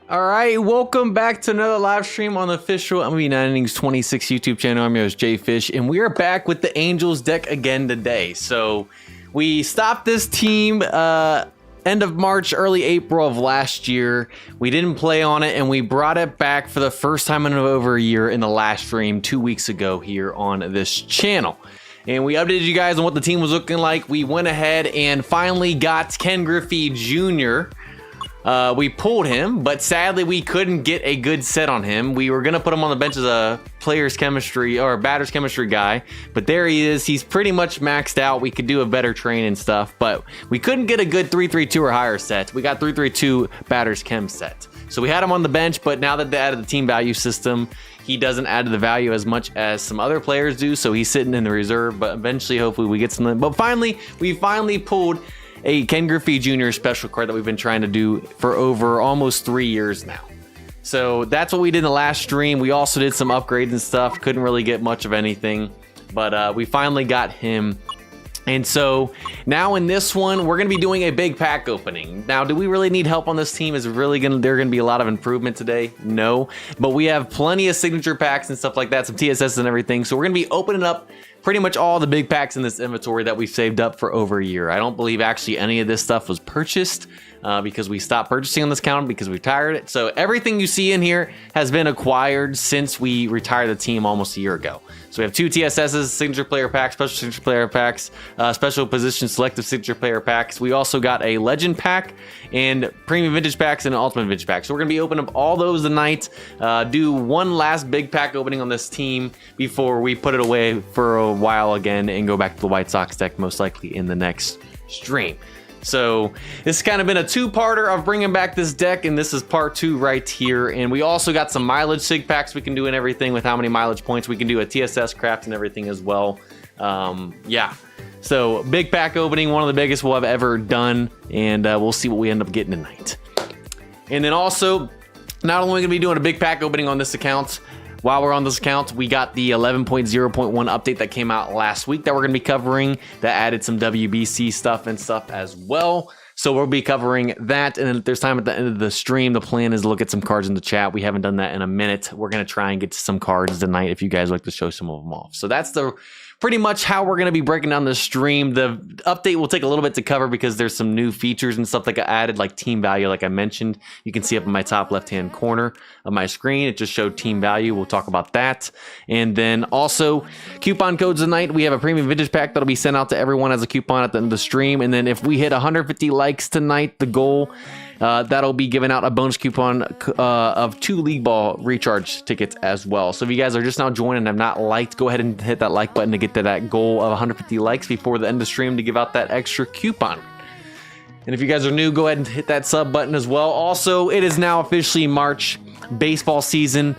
All right, welcome back to another live stream on the official MLB Innings 26 YouTube channel. I'm your host, JayFish, and we are back with the Angels deck again today. So we stopped this team end of March, early April of last year. We didn't play on it, and we brought it back for the first time in over a year in the last stream 2 weeks ago here on this channel. And we updated you guys on what the team was looking like. We went ahead and finally got Ken Griffey Jr. We pulled him, but sadly we couldn't get a good set on him. We were gonna put him on the bench as a player's chemistry or a batter's chemistry guy, but there he is. He's pretty much maxed out. We could do a better train and stuff, but we couldn't get a good 3-3-2 or higher set. We got 3-3-2 batter's chem set. So we had him on the bench, but now that they added the team value system, he doesn't add to the value as much as some other players do. So he's sitting in the reserve, but eventually, hopefully we get something. But we finally pulled a Ken Griffey Jr. special card that we've been trying to do for over almost 3 years now. So that's what we did in the last stream. We also did some upgrades and stuff. Couldn't really get much of anything, but we finally got him. And so now in this one, we're going to be doing a big pack opening. Now, do we really need help on this team? Is there going to be a lot of improvement today? No, but we have plenty of signature packs and stuff like that, some TSS and everything. So we're going to be opening up pretty much all the big packs in this inventory that we've saved up for over a year. I don't believe actually any of this stuff was purchased because we stopped purchasing on this account because we retired it. So everything you see in here has been acquired since we retired the team almost a year ago. So we have 2 TSSs, signature player packs, special signature player packs, special position selective signature player packs. We also got a legend pack and premium vintage packs and an ultimate vintage pack. So we're gonna be opening up all those tonight. Do one last big pack opening on this team before we put it away for a while again and go back to the White Sox deck most likely in the next stream. So this has kind of been a two-parter of bringing back this deck, and this is part 2 right here. And we also got some mileage sig packs we can do and everything with how many mileage points. We can do a TSS craft and everything as well. Yeah, so big pack opening, one of the biggest we'll have ever done, and we'll see what we end up getting tonight. And then also, not only are we gonna be doing a big pack opening on this account, while we're on this account, we got the 11.0.1 update that came out last week that we're going to be covering that added some WBC stuff and stuff as well. So we'll be covering that. And then if there's time at the end of the stream, the plan is to look at some cards in the chat. We haven't done that in a minute. We're going to try and get to some cards tonight if you guys like to show some of them off. So that's pretty much how we're going to be breaking down the stream. The update will take a little bit to cover because there's some new features and stuff that got added, like team value, like I mentioned. You can see up in my top left-hand corner of my screen, it just showed team value. We'll talk about that. And then also coupon codes tonight. We have a premium vintage pack that'll be sent out to everyone as a coupon at the end of the stream. And then if we hit 150 likes tonight, the goal, that'll be giving out a bonus coupon of 2 League Ball recharge tickets as well. So if you guys are just now joining and have not liked, go ahead and hit that like button to get to that goal of 150 likes before the end of the stream to give out that extra coupon. And if you guys are new, go ahead and hit that sub button as well. Also, it is now officially March. Baseball season,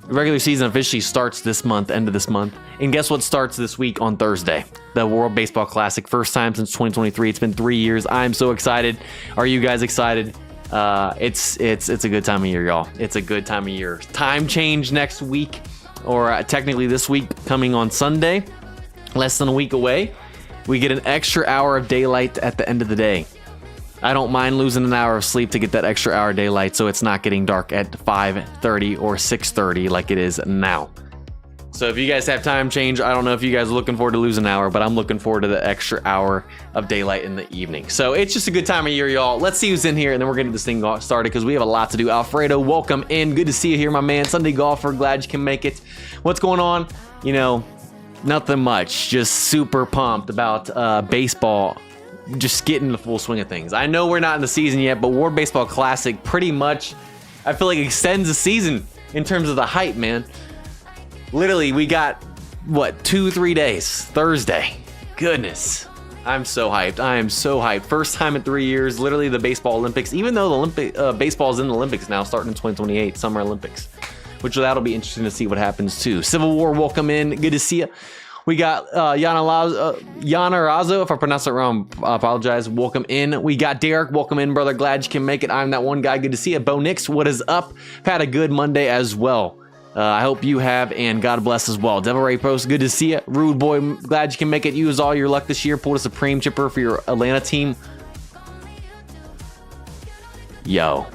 regular season officially starts this month, end of this month. And guess what starts this week on Thursday? The World Baseball Classic. First time since 2023. It's been 3 years. I'm so excited. Are you guys excited? It's a good time of year, y'all. It's a good time of year. Time change next week, or technically this week, coming on Sunday. Less than a week away. We get an extra hour of daylight at the end of the day. I don't mind losing an hour of sleep to get that extra hour of daylight so it's not getting dark at 5:30 or 6:30 like it is now. So if you guys have time change, I don't know if you guys are looking forward to losing an hour, but I'm looking forward to the extra hour of daylight in the evening. So it's just a good time of year, y'all. Let's see who's in here, and then we're getting this thing started because we have a lot to do. Alfredo, welcome in. Good to see you here, my man. Sunday Golfer, glad you can make it. What's going on? You know, nothing much. Just super pumped about baseball. Just getting the full swing of things. I know we're not in the season yet, but World Baseball Classic pretty much, I feel like, extends the season in terms of the hype, man. Literally, we got, what, 2-3 days. Thursday. Goodness. I'm so hyped. I am so hyped. First time in 3 years, literally the Baseball Olympics, even though the baseball's in the Olympics now, starting in 2028, Summer Olympics, which that'll be interesting to see what happens too. Civil War, welcome in. Good to see you. We got Yana Razo, if I pronounce it wrong, I apologize. Welcome in. We got Derek, welcome in, brother. Glad you can make it. I'm that one guy. Good to see you. Bo Nix, what is up? Had a good Monday as well. I hope you have, and God bless as well. Devil Ray Post, good to see you. Rude Boy, glad you can make it. Use all your luck this year. Pulled a Supreme Chipper for your Atlanta team. Yo,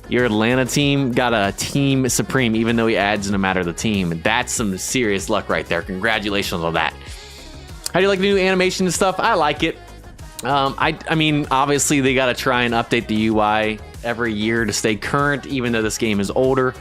Your Atlanta team got a team supreme, even though he adds no matter the team. That's some serious luck right there. Congratulations on that. How do you like the new animation and stuff? I like it. I mean, obviously they got to try and update the UI every year to stay current, even though this game is older.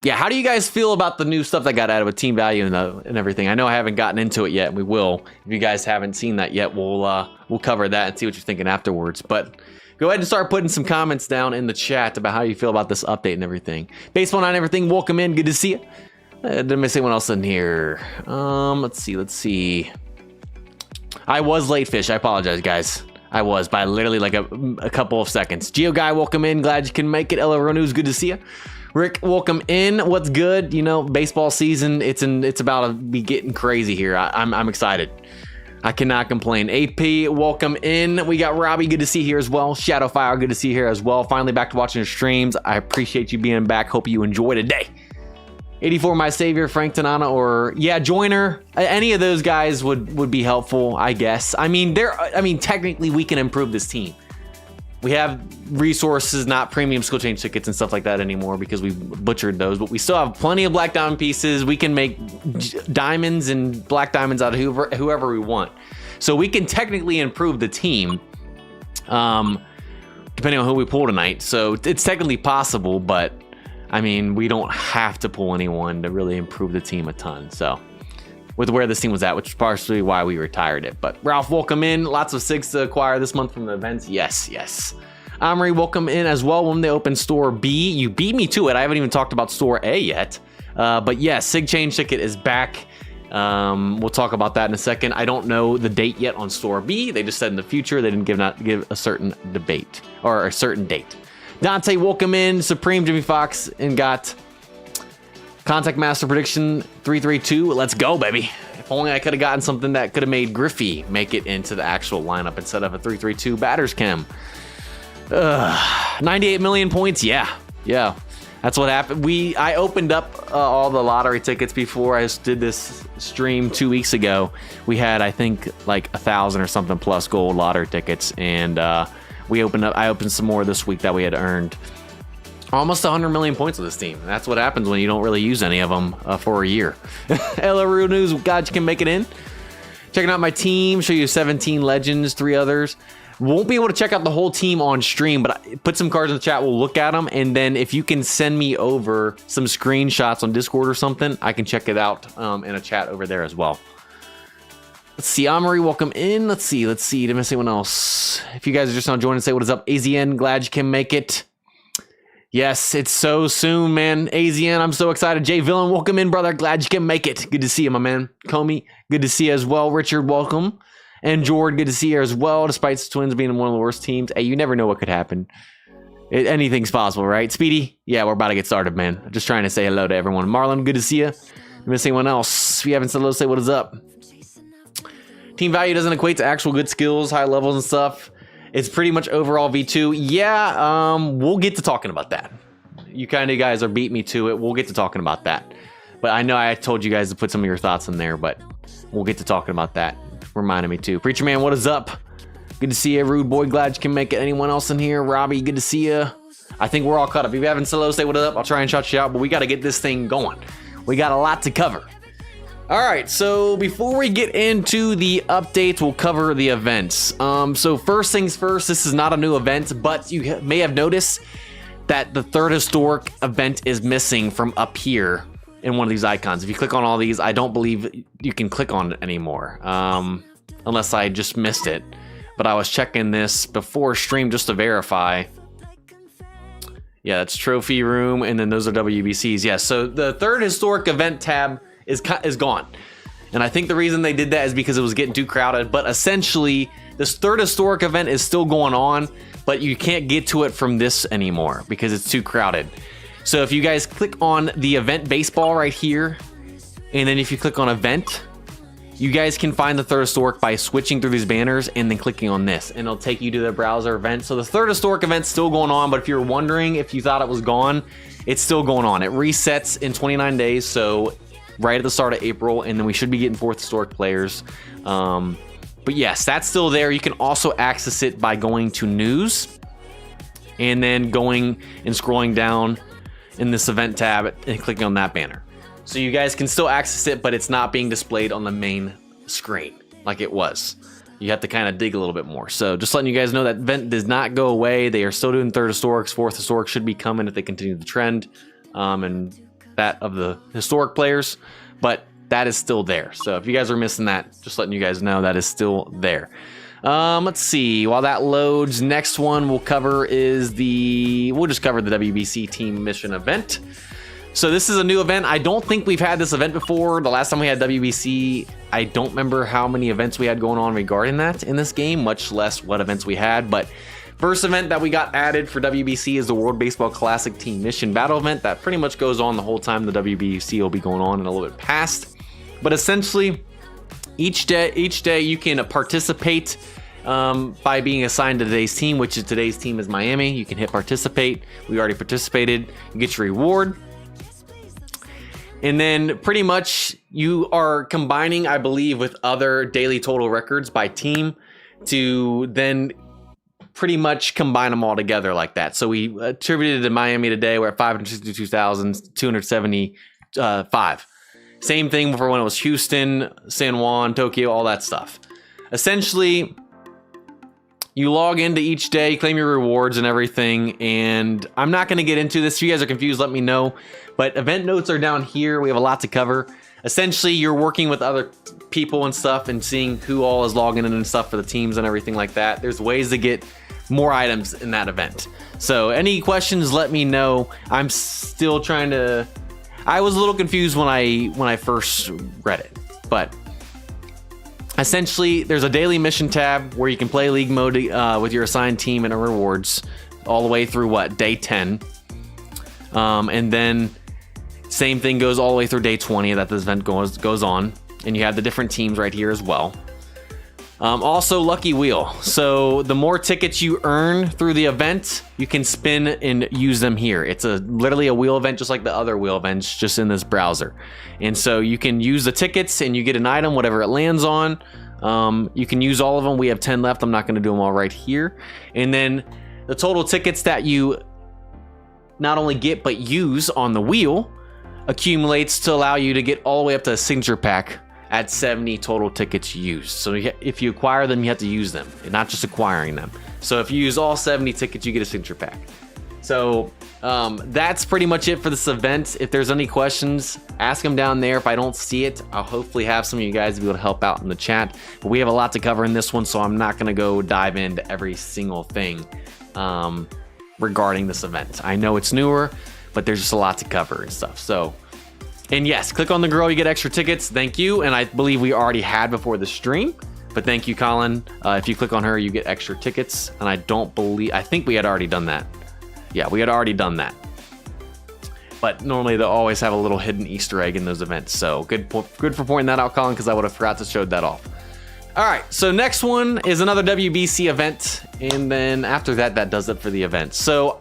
Yeah, how do you guys feel about the new stuff that got added with team value and everything? I know I haven't gotten into it yet, and we will. If you guys haven't seen that yet, we'll cover that and see what you're thinking afterwards. But go ahead and start putting some comments down in the chat about how you feel about this update and everything. Baseball and everything, welcome in. Good to see you. Didn't miss anyone else in here. Let's see. I was late, Fish. I apologize, guys. I was by literally like a couple of seconds. Geo Guy, welcome in. Glad you can make it. LRO News, good to see you. Rick, welcome in. What's good? You know, baseball season. It's about to be getting crazy here. I'm excited. I cannot complain. AP, welcome in. We got Robbie, good to see you here as well. Shadowfire, good to see you here as well. Finally back to watching your streams. I appreciate you being back. Hope you enjoy today. 84, my savior, Frank Tanana, or yeah, Joiner. Any of those guys would be helpful, I guess. I mean, technically we can improve this team. We have resources, not premium skill change tickets and stuff like that anymore because we butchered those, but we still have plenty of black diamond pieces. We can make diamonds and black diamonds out of whoever we want. So we can technically improve the team, depending on who we pull tonight. So it's technically possible, but I mean, we don't have to pull anyone to really improve the team a ton. So with where this team was at, which is partially why we retired it. But Ralph, welcome in. Lots of SIGs to acquire this month from the events. Yes. Omri, welcome in as well. When they open store B, you beat me to it. I haven't even talked about store A yet. But yes, SIG change ticket is back. We'll talk about that in a second. I don't know the date yet on store B. They just said in the future. They didn't give a certain debate or a certain date. Dante, welcome in. Supreme, Jimmy Fox, and got Contact Master Prediction 332. Let's go, baby. If only I could have gotten something that could have made Griffey make it into the actual lineup instead of a 332 Batters Chem. 98 million points. Yeah. That's what happened. I opened up all the lottery tickets before I did this stream 2 weeks ago. We had, I think, like 1,000 or something plus gold lottery tickets, and I opened some more this week that we had earned. Almost 100 million points with this team. That's what happens when you don't really use any of them for a year. LRU News, God, you can make it in. Checking out my team, show you 17 legends, 3 others. Won't be able to check out the whole team on stream, but put some cards in the chat. We'll look at them, and then if you can send me over some screenshots on Discord or something, I can check it out in a chat over there as well. Let's see, Amory, welcome in. Let's see. Did I miss anyone else? If you guys are just now joining, say what is up. AZN, glad you can make it. Yes, it's so soon, man. AZN, I'm so excited. Jay Villain, welcome in, brother. Glad you can make it. Good to see you, my man. Comey, good to see you as well. Richard, welcome. And Jord, good to see you as well, despite the Twins being one of the worst teams. Hey, you never know what could happen. Anything's possible, right? Speedy? Yeah, we're about to get started, man. Just trying to say hello to everyone. Marlon, good to see you. Miss anyone else? If you haven't said hello, say what is up. Team value doesn't equate to actual good skills, high levels and stuff. It's pretty much overall V2. Yeah, we'll get to talking about that. You kind of guys are beat me to it. We'll get to talking about that. But I know I told you guys to put some of your thoughts in there, but we'll get to talking about that. Reminded me too. Preacher Man, what is up? Good to see you. Rude Boy, glad you can make it. Anyone else in here? Robbie, good to see you. I think we're all caught up. If you haven't said hello, say what is up. I'll try and shout you out, but we got to get this thing going. We got a lot to cover. All right, so before we get into the updates, we'll cover the events. So first things first, this is not a new event, but you may have noticed that the third historic event is missing from up here in one of these icons. If you click on all these, I don't believe you can click on it anymore, unless I just missed it. But I was checking this before stream just to verify. Yeah, that's trophy room, and then those are WBCs. Yeah, so the third historic event tab is gone. And I think the reason they did that is because it was getting too crowded. But essentially, this third historic event is still going on, but you can't get to it from this anymore because it's too crowded. So if you guys click on the event baseball right here, and then if you click on event, you guys can find the third historic by switching through these banners and then clicking on this, and it'll take you to the browser event. So the third historic event's still going on, but if you're wondering if you thought it was gone, it's still going on. It resets in 29 days, so right at the start of April, and then we should be getting fourth historic players. But yes, that's still there. You can also access it by going to news, and then going and scrolling down in this event tab and clicking on that banner. So you guys can still access it, but it's not being displayed on the main screen like it was. You have to kind of dig a little bit more. So just letting you guys know that event does not go away. They are still doing 3rd historics. 4th historic should be coming if they continue the trend, and that of the historic players, but that is still there. So if you guys are missing that, just letting you guys know that is still there. Let's see, while that loads, next one we'll cover is we'll just cover the WBC team mission event. So this is a new event. I don't think we've had this event before. The last time we had WBC, I don't remember how many events we had going on regarding that in this game, much less what events we had. But first event that we got added for WBC is the World Baseball Classic Team Mission Battle event. That pretty much goes on the whole time the WBC will be going on and a little bit past. But essentially, each day you can participate by being assigned to today's team, which is today's team is Miami. You can hit participate. We already participated. You get your reward. And then pretty much you are combining, I believe, with other daily total records by team to then pretty much combine them all together like that. So we attributed to Miami today. We're at 562,275. Same thing for when it was Houston, San Juan, Tokyo, all that stuff. Essentially, you log into each day, claim your rewards and everything, and I'm not going to get into this. If you guys are confused, let me know. But event notes are down here. We have a lot to cover. Essentially, you're working with other people and stuff and seeing who all is logging in and stuff for the teams and everything like that. There's ways to get more items in that event. So any questions, let me know. I'm still trying to... I was a little confused when I first read it, but essentially there's a daily mission tab where you can play league mode with your assigned team and rewards all the way through day 10, and then same thing goes all the way through day 20 that this event goes on, and you have the different teams right here as well. Also lucky wheel, so the more tickets you earn through the event, you can spin and use them here. It's literally a wheel event just like the other wheel events, just in this browser. And so you can use the tickets and you get an item, whatever it lands on. You can use all of them. We have 10 left. I'm not going to do them all right here. And then the total tickets that you not only get but use on the wheel accumulates to allow you to get all the way up to a signature pack at 70 total tickets used. So if you acquire them, you have to use them, not just acquiring them. So if you use all 70 tickets, you get a signature pack. So that's pretty much it for this event. If there's any questions, ask them down there. If I don't see it, I'll hopefully have some of you guys be able to help out in the chat. But we have a lot to cover in this one, so I'm not gonna go dive into every single thing regarding this event. I know it's newer, but there's just a lot to cover and stuff. So, and yes, click on the girl, you get extra tickets. Thank you. And I believe we already had before the stream, but thank you, Colin. If you click on her, you get extra tickets. And I think we had already done that. Yeah, we had already done that. But normally they'll always have a little hidden Easter egg in those events. So good for pointing that out, Colin, because I would have forgot to show that off. All right, so next one is another WBC event. And then after that, that does it for the event. So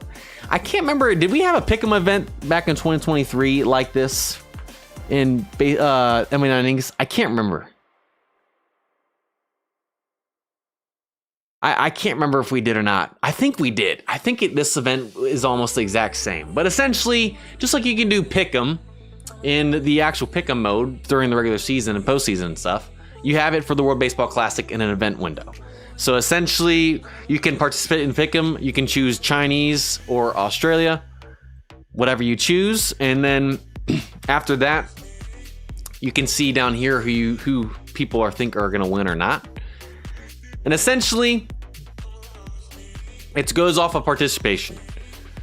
I can't remember, did we have a Pick'em event back in 2023 like this? In Innings, I can't remember. I can't remember if we did or not. I think we did. I think this event is almost the exact same. But essentially, just like you can do Pick'em in the actual Pick'em mode during the regular season and postseason and stuff, you have it for the World Baseball Classic in an event window. So essentially, you can participate in Pick'em. You can choose Chinese or Australia, whatever you choose, and then after that, you can see down here who people think are going to win or not. And essentially, it goes off of participation.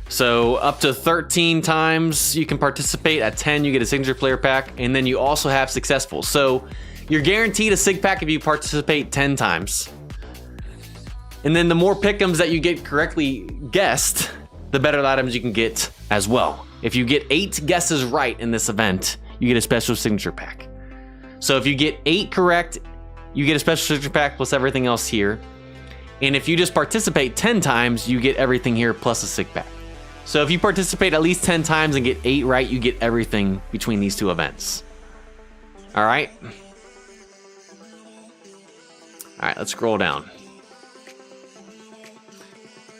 So up to 13 times you can participate. At 10, you get a signature player pack, and then you also have successful. So you're guaranteed a sig pack if you participate 10 times. And then the more pick'ems that you get correctly guessed, the better items you can get as well. If you get 8 guesses right in this event, you get a special signature pack. So if you get 8 correct, you get a special signature pack plus everything else here. And if you just participate 10 times, you get everything here plus a sig pack. So if you participate at least 10 times and get 8 right, you get everything between these two events. All right. All right, let's scroll down.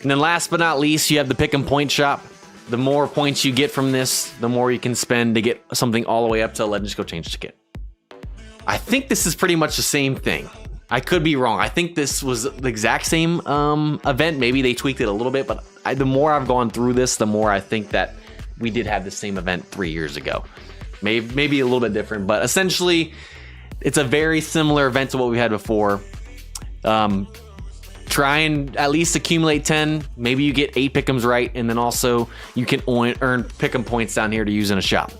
And then last but not least, you have the pick and point shop. The more points you get from this, the more you can spend to get something all the way up to a Legend Skill Change ticket. I think this is pretty much the same thing. I could be wrong. I think this was the exact same event. Maybe they tweaked it a little bit, but the more I've gone through this, the more I think that we did have the same event 3 years ago. Maybe a little bit different, but essentially it's a very similar event to what we had before. Try and at least accumulate 10. Maybe you get 8 pick'ems right, and then also you can earn pick'em points down here to use in a shop.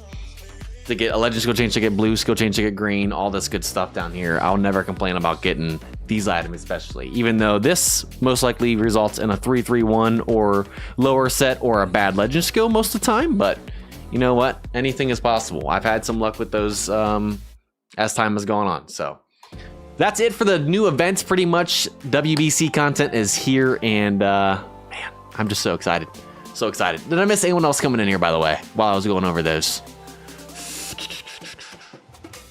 To get a Legend Skill Change ticket, blue Skill Change ticket, green, all this good stuff down here. I'll never complain about getting these items, especially. Even though this most likely results in a 3-3-1 or lower set or a bad Legend Skill most of the time, but you know what? Anything is possible. I've had some luck with those as time has gone on, so. That's it for the new events, pretty much. WBC content is here, and man, I'm just so excited. So excited. Did I miss anyone else coming in here, by the way, while I was going over those?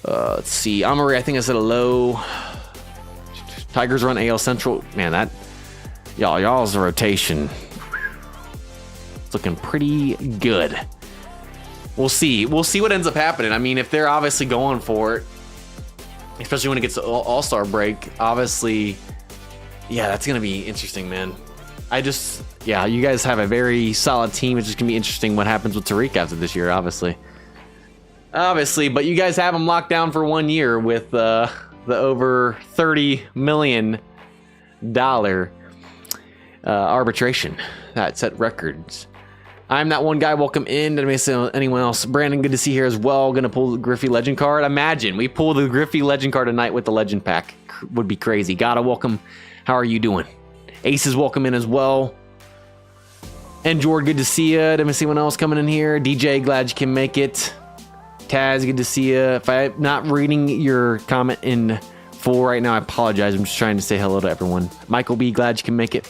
Let's see. Amory, I think I said a low. Tigers run AL Central. Man, that y'all's rotation. It's looking pretty good. We'll see. We'll see what ends up happening. I mean, if they're obviously going for it, especially when it gets to All-Star break, obviously, yeah, that's gonna be interesting, man. Yeah, you guys have a very solid team. It's just gonna be interesting what happens with Tariq after this year, obviously. But you guys have him locked down for 1 year with the over $30 million arbitration that set records. I'm that one guy. Welcome in. Did I miss anyone else? Brandon, good to see you here as well. Gonna pull the Griffey Legend card. Imagine we pull the Griffey Legend card tonight with the Legend pack. Would be crazy. Gotta welcome. How are you doing? Aces, welcome in as well. And Jord, good to see you. Did I miss anyone else coming in here? DJ, glad you can make it. Taz, good to see you. If I'm not reading your comment in full right now, I apologize. I'm just trying to say hello to everyone. Michael B, glad you can make it.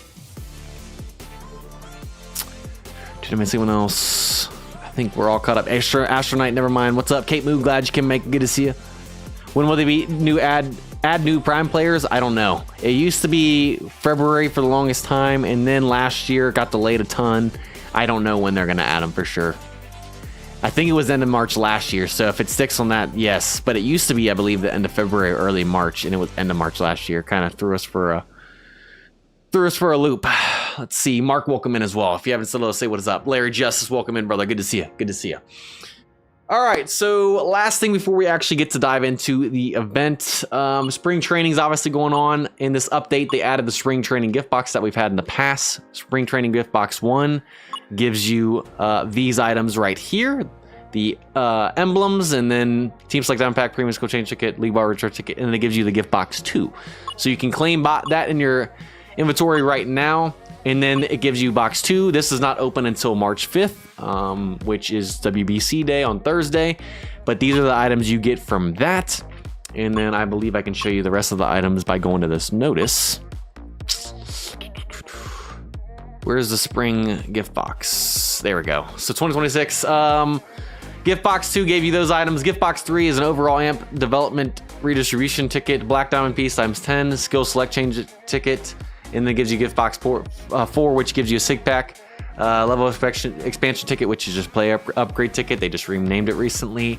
Did I miss anyone else? I think we're all caught up. Astronite, never mind. What's up? Kate Moo, glad you can make it. Good to see you. When will they be add new Prime players? I don't know. It used to be February for the longest time, and then last year it got delayed a ton. I don't know when they're going to add them for sure. I think it was end of March last year, so if it sticks on that, yes. But it used to be, I believe, the end of February, early March, and it was end of March last year. Kind of threw us for a loop. Let's see. Mark, welcome in as well. If you haven't said hello, say what is up. Larry Justice, welcome in, brother. Good to see you. Good to see you. All right, so last thing before we actually get to dive into the event, spring training is obviously going on. In this update, they added the spring training gift box that we've had in the past. Spring training gift box 1 gives you these items right here, the emblems, and then Team Select Diamond Pack, Premium Skill Change ticket, League Ball Recharge ticket, and then it gives you the gift box 2. So you can claim that in your inventory right now, and then it gives you box 2. This is not open until March 5th, which is WBC day on Thursday, but these are the items you get from that. And then I believe I can show you the rest of the items by going to this notice. Where's the spring gift box? There we go. So 2026, gift box 2 gave you those items. Gift box 3 is an overall amp development redistribution ticket, Black Diamond piece times 10, skill select change ticket, and then gives you gift box 4, which gives you a sig pack, level expansion ticket, which is just play upgrade ticket. They just renamed it recently.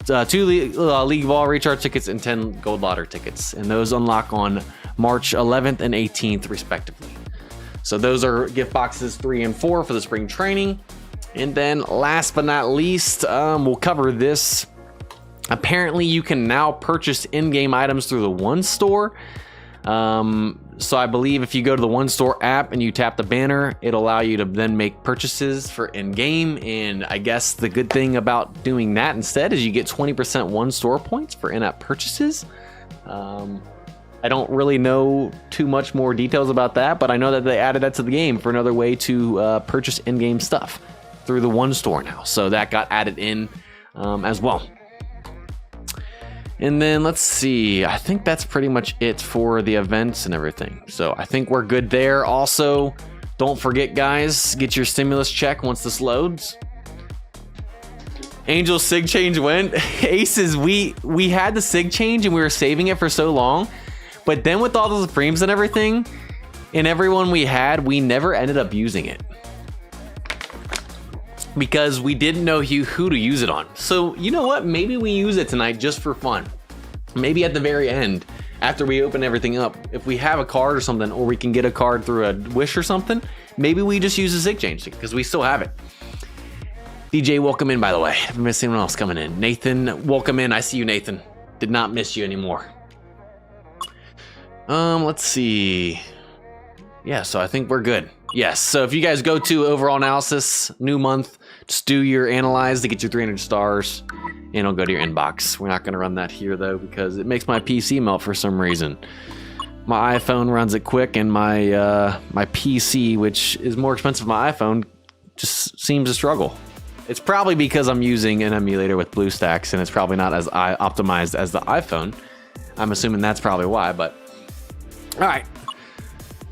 2 League Ball recharge tickets and 10 gold lottery tickets, and those unlock on March 11th and 18th respectively. So those are gift boxes 3 and 4 for the spring training. And then last but not least, we'll cover this. Apparently you can now purchase in-game items through the One Store. So I believe if you go to the One Store app and you tap the banner, it'll allow you to then make purchases for in-game. And I guess the good thing about doing that instead is you get 20% One Store points for in-app purchases. I don't really know too much more details about that, but I know that they added that to the game for another way to purchase in-game stuff through the One Store now. So that got added in as well. And then let's see, I think that's pretty much it for the events and everything. So I think we're good there. Also, don't forget, guys, get your stimulus check once this loads. Angel sig change went. Aces, we had the sig change and we were saving it for so long. But then with all the Supremes and everything, And everyone we had, we never ended up using it because we didn't know who to use it on. So you know what? Maybe we use it tonight just for fun. Maybe at the very end, after we open everything up, if we have a card or something, or we can get a card through a wish or something, maybe we just use a Sig Change because we still have it. DJ, welcome in, by the way. I've missed anyone else coming in. Nathan, welcome in. I see you, Nathan. Did not miss you anymore. Let's see. Yeah, so I think we're good. Yes, so if you guys go to overall analysis, new month, just do your analyze to get your 300 stars, and it'll go to your inbox. We're not going to run that here, though, because it makes my PC melt for some reason. My iPhone runs it quick, and my my PC, which is more expensive than my iPhone, just seems to struggle. It's probably because I'm using an emulator with BlueStacks, and it's probably not as optimized as the iPhone. I'm assuming that's probably why, but... All right.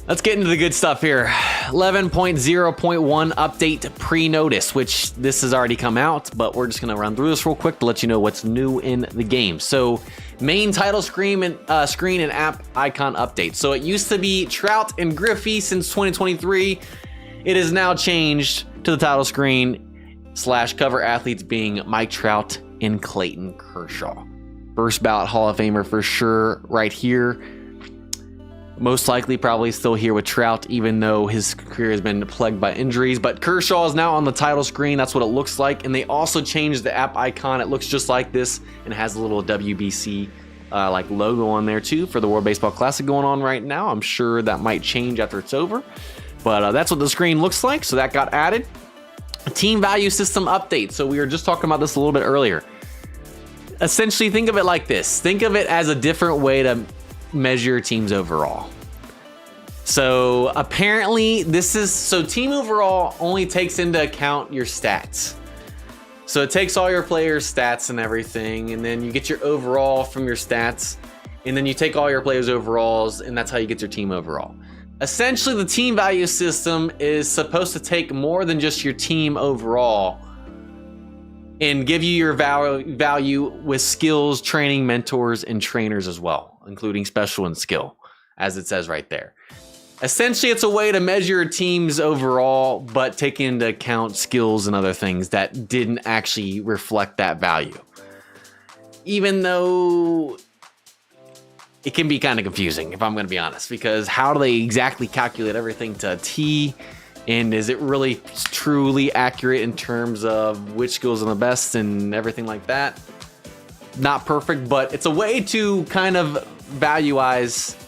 Let's get into the good stuff here. 11.0.1 update pre-notice, which this has already come out, but we're just going to run through this real quick to let you know what's new in the game. So main title screen and app icon update. So it used to be Trout and Griffey since 2023. It is now changed to the title screen / cover athletes being Mike Trout and Clayton Kershaw. First ballot Hall of Famer for sure right here. Most likely probably still here with Trout, even though his career has been plagued by injuries. But Kershaw is now on the title screen. That's what it looks like. And they also changed the app icon. It looks just like this and has a little WBC like logo on there too for the World Baseball Classic going on right now. I'm sure that might change after it's over. But that's what the screen looks like. So that got added. Team value system update. So we were just talking about this a little bit earlier. Essentially, think of it like this. Think of it as a different way to measure your team's overall. So apparently team overall only takes into account your stats. So it takes all your players' stats and everything, and then you get your overall from your stats, and then you take all your players' overalls, and that's how you get your team overall. Essentially, the team value system is supposed to take more than just your team overall and give you your value with skills, training, mentors, and trainers as well, including special and skill, as it says right there. Essentially, it's a way to measure a team's overall, but taking into account skills and other things that didn't actually reflect that value. Even though it can be kind of confusing, if I'm going to be honest, because how do they exactly calculate everything to a T? And is it really truly accurate in terms of which skills are the best and everything like that? Not perfect, but it's a way to kind of valueize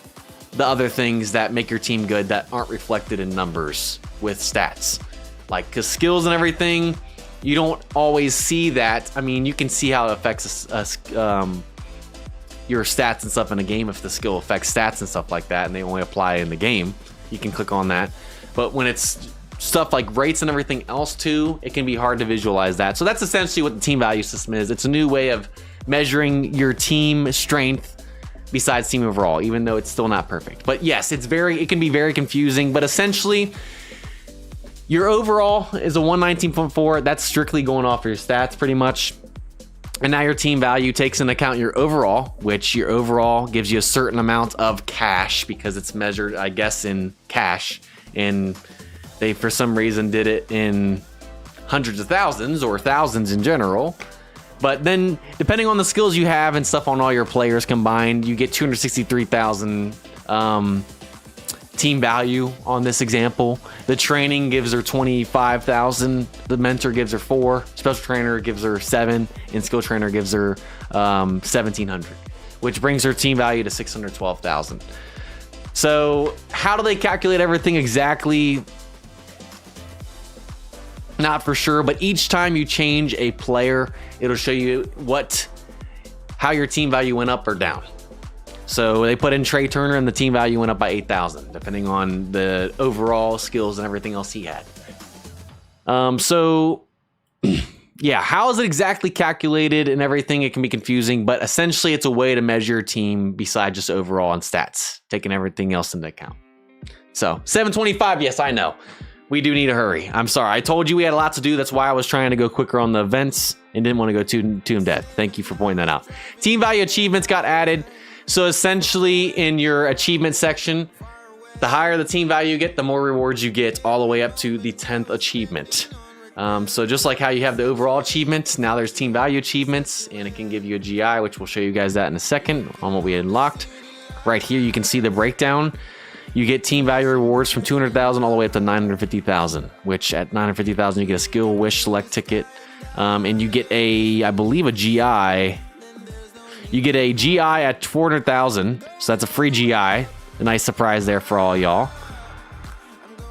the other things that make your team good that aren't reflected in numbers with stats. Like, because skills and everything, you don't always see that. I mean, you can see how it affects your stats and stuff in a game if the skill affects stats and stuff like that, and they only apply in the game. You can click on that. But when it's stuff like rates and everything else too, it can be hard to visualize that. So that's essentially what the team value system is. It's a new way of measuring your team strength besides team overall, even though it's still not perfect. But yes, it can be very confusing, but essentially your overall is a 119.4. That's strictly going off your stats pretty much. And now your team value takes into account your overall, which your overall gives you a certain amount of cash because it's measured, I guess, in cash. And they, for some reason, did it in hundreds of thousands or thousands in general. But then, depending on the skills you have and stuff on all your players combined, you get 263,000 team value on this example. The training gives her 25,000. The mentor gives her 4. Special trainer gives her 7, and skill trainer gives her 1,700, which brings her team value to 612,000. So how do they calculate everything exactly? Not for sure, but each time you change a player, it'll show you how your team value went up or down. So they put in Trey Turner and the team value went up by 8,000, depending on the overall skills and everything else he had. So yeah, how is it exactly calculated and everything? It can be confusing, but essentially it's a way to measure your team besides just overall and stats, taking everything else into account. So 7:25, yes, I know. We do need to hurry. I'm sorry. I told you we had a lot to do. That's why I was trying to go quicker on the events and didn't want to go too in depth. Thank you for pointing that out. Team value achievements got added. So essentially in your achievement section, The higher the team value you get, the more rewards you get, all the way up to the 10th achievement. So just like how you have the overall achievements, now there's team value achievements, and it can give you a GI, which we'll show you guys that in a second on what we unlocked. Right here, you can see the breakdown. You get team value rewards from 200,000 all the way up to 950,000, which at 950,000 you get a skill, wish, select ticket, and you get I believe a GI. You get a GI at 400,000, so that's a free GI. A nice surprise there for all y'all.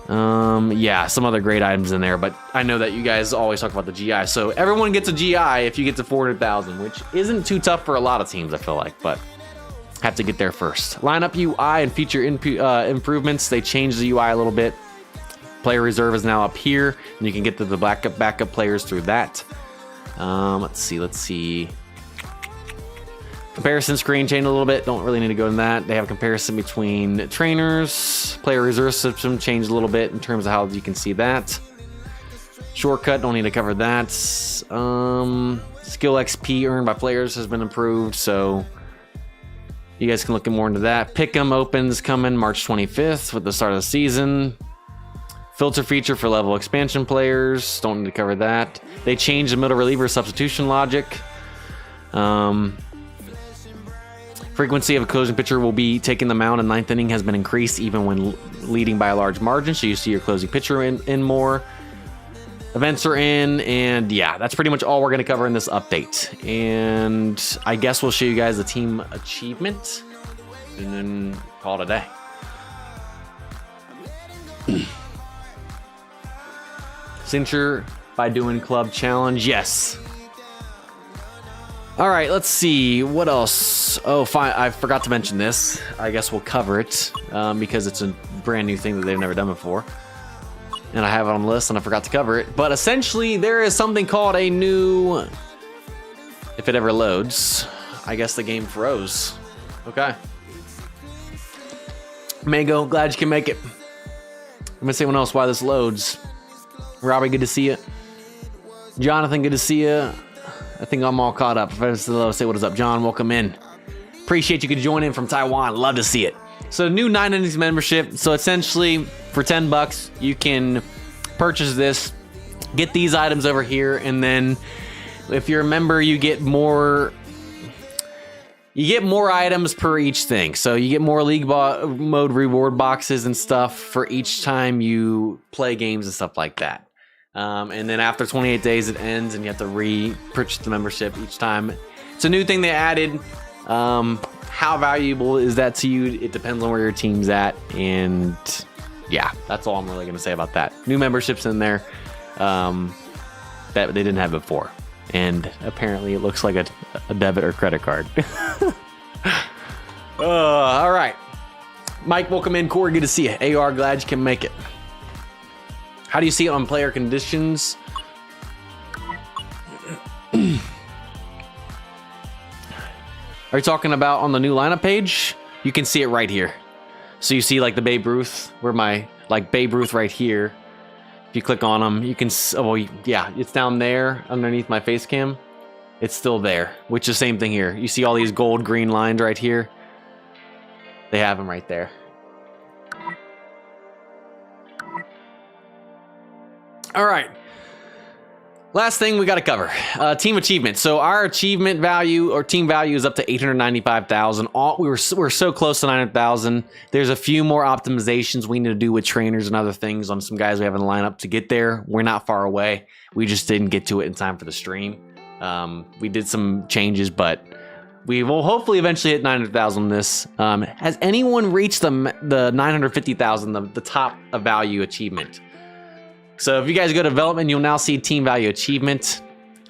Yeah, some other great items in there, but I know that you guys always talk about the GI. So everyone gets a GI if you get to 400,000, which isn't too tough for a lot of teams, I feel like, but have to get there first. Lineup UI and feature improvements. They changed the UI a little bit. Player reserve is now up here, and you can get to the backup players through that. Let's see. Comparison screen changed a little bit. Don't really need to go into that. They have a comparison between trainers. Player reserve system changed a little bit in terms of how you can see that. Shortcut, don't need to cover that. Skill XP earned by players has been improved, so you guys can look more into that. Pick'em opens coming March 25th with the start of the season. Filter feature for level expansion players. Don't need to cover that. They changed the middle reliever substitution logic. Frequency of a closing pitcher will be taking the mound in 9th inning has been increased even when leading by a large margin, so you see your closing pitcher in more. Events are in, and yeah, that's pretty much all we're going to cover in this update. And I guess we'll show you guys the team achievement and then call it a day. Signature by doing club challenge, yes. All right, let's see what else. Oh, fine. I forgot to mention this. I guess we'll cover it because it's a brand new thing that they've never done before. And I have it on the list and I forgot to cover it. But essentially, there is something called a new... If it ever loads, I guess the game froze. Okay. Mango, glad you can make it. I'm gonna say someone else why this loads. Robbie, good to see you. Jonathan, good to see you. I think I'm all caught up. Say what is up, John. Welcome in. Appreciate you could join in from Taiwan. Love to see it. So new 9 Innings membership. So essentially for $10, you can purchase this, get these items over here, and then if you're a member, you get more items per each thing. So you get more league mode reward boxes and stuff for each time you play games and stuff like that. And then after 28 days, it ends, and you have to re-purchase the membership each time. It's a new thing they added. How valuable is that to you? It depends on where your team's at. And yeah, that's all I'm really going to say about that. New memberships in there that they didn't have before. And apparently it looks like a debit or credit card. All right. Mike, welcome in. Corey, good to see you. AR, glad you can make it. How do you see it on player conditions? Are you talking about on the new lineup page? You can see it right here. So you see like the Babe Ruth, where my Babe Ruth right here. If you click on them, you can, oh yeah, it's down there underneath my face cam. It's still there, which is the same thing here. You see all these gold green lines right here? They have them right there. All right. Last thing we got to cover, team achievement. So our achievement value or team value is up to 895,000. We're so close to 900,000. There's a few more optimizations we need to do with trainers and other things on some guys we have in the lineup to get there. We're not far away. We just didn't get to it in time for the stream. We did some changes, but we will hopefully eventually hit 900,000 on this. Has anyone reached the 950,000, the top of value achievement? So if you guys go to development, you'll now see team value achievement.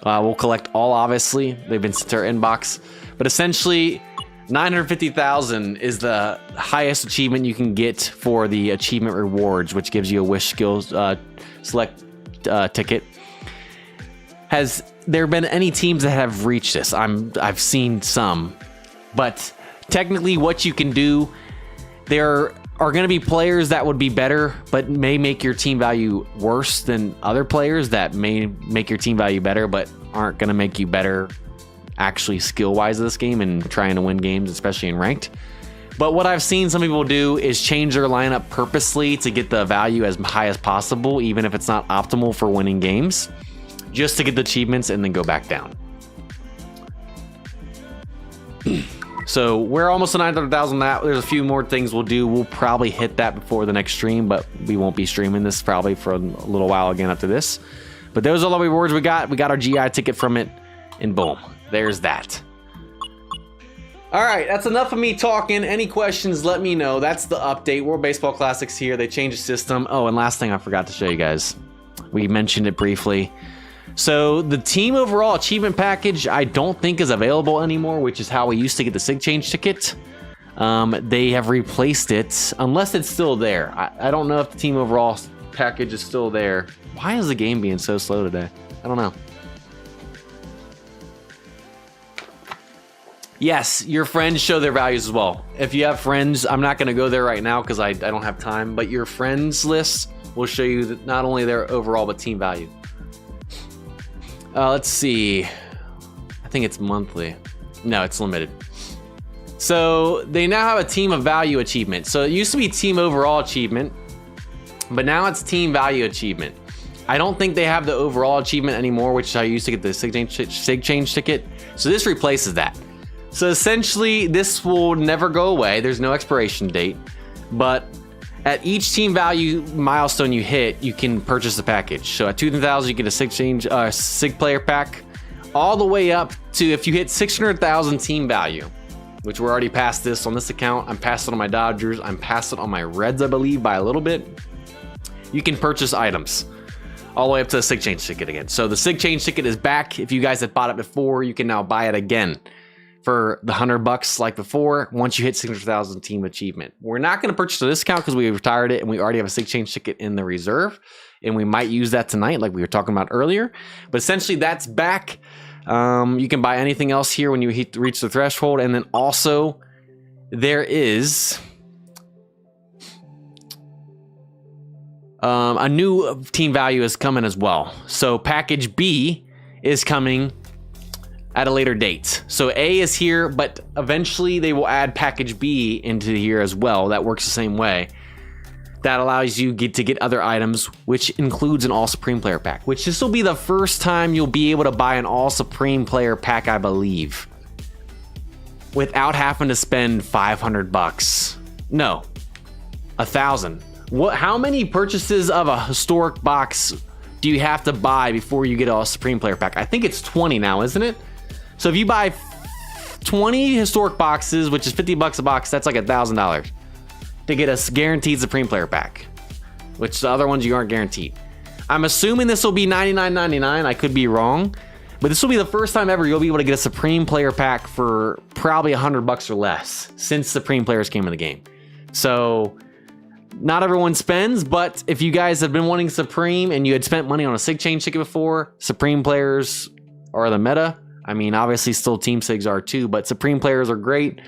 We'll collect all, obviously. They've been sent to our inbox. But essentially, 950,000 is the highest achievement you can get for the achievement rewards, which gives you a wish skills select ticket. Has there been any teams that have reached this? I've seen some. But technically what you can do, there are going to be players that would be better, but may make your team value worse than other players that may make your team value better, but aren't going to make you better actually skill-wise in this game and trying to win games, especially in ranked. But what I've seen some people do is change their lineup purposely to get the value as high as possible, even if it's not optimal for winning games, just to get the achievements and then go back down. So we're almost to 900,000. There's a few more things we'll do. We'll probably hit that before the next stream, but we won't be streaming this probably for a little while again after this. But those are all the rewards we got. We got our GI ticket from it, and boom, there's that. All right, that's enough of me talking. Any questions, let me know. That's the update. World Baseball Classics here. They changed the system. Oh, and last thing I forgot to show you guys. We mentioned it briefly. So the team overall achievement package, I don't think is available anymore, which is how we used to get the SIG change ticket. They have replaced it, unless it's still there. I don't know if the team overall package is still there. Why is the game being so slow today? I don't know. Yes, your friends show their values as well. If you have friends, I'm not going to go there right now because I don't have time, but your friends list will show you not only their overall, but team value. Let's see. I think it's monthly. No, it's limited. So they now have a team of value achievement. So it used to be team overall achievement, but now it's team value achievement. I don't think they have the overall achievement anymore, which is how you used to get the SIG change ticket. So this replaces that. So essentially, this will never go away. There's no expiration date, but at each team value milestone you hit, you can purchase the package. So at 2,000, you get a SIG player pack, all the way up to if you hit 600,000 team value, which we're already past this on this account. I'm past it on my Dodgers. I'm past it on my Reds, I believe, by a little bit. You can purchase items all the way up to the SIG change ticket again. So the SIG change ticket is back. If you guys had bought it before, you can now buy it again for the $100 like before, once you hit 600,000 team achievement. We're not going to purchase a discount because we retired it and we already have a SIG change ticket in the reserve, and we might use that tonight like we were talking about earlier. But essentially that's back. You can buy anything else here when you reach the threshold. And then also there is a new team value is coming as well. So package B is coming at a later date. So A is here, but eventually they will add package B into here as well. That works the same way. That allows you to get other items, which includes an All Supreme player pack, which this will be the first time you'll be able to buy an All Supreme player pack, I believe, without having to spend $500. No, 1,000. What? How many purchases of a historic box do you have to buy before you get a Supreme player pack? I think it's 20 now, isn't it? So if you buy 20 historic boxes, which is $50 a box, that's like $1,000 to get a guaranteed Supreme player pack, which the other ones you aren't guaranteed. I'm assuming this will be $99.99. I could be wrong, but this will be the first time ever you'll be able to get a Supreme player pack for probably $100 or less since Supreme players came in the game. So not everyone spends, but if you guys have been wanting Supreme and you had spent money on a SIG change ticket before, Supreme players are the meta. I mean, obviously still Team SIGs are too, but Supreme players are great.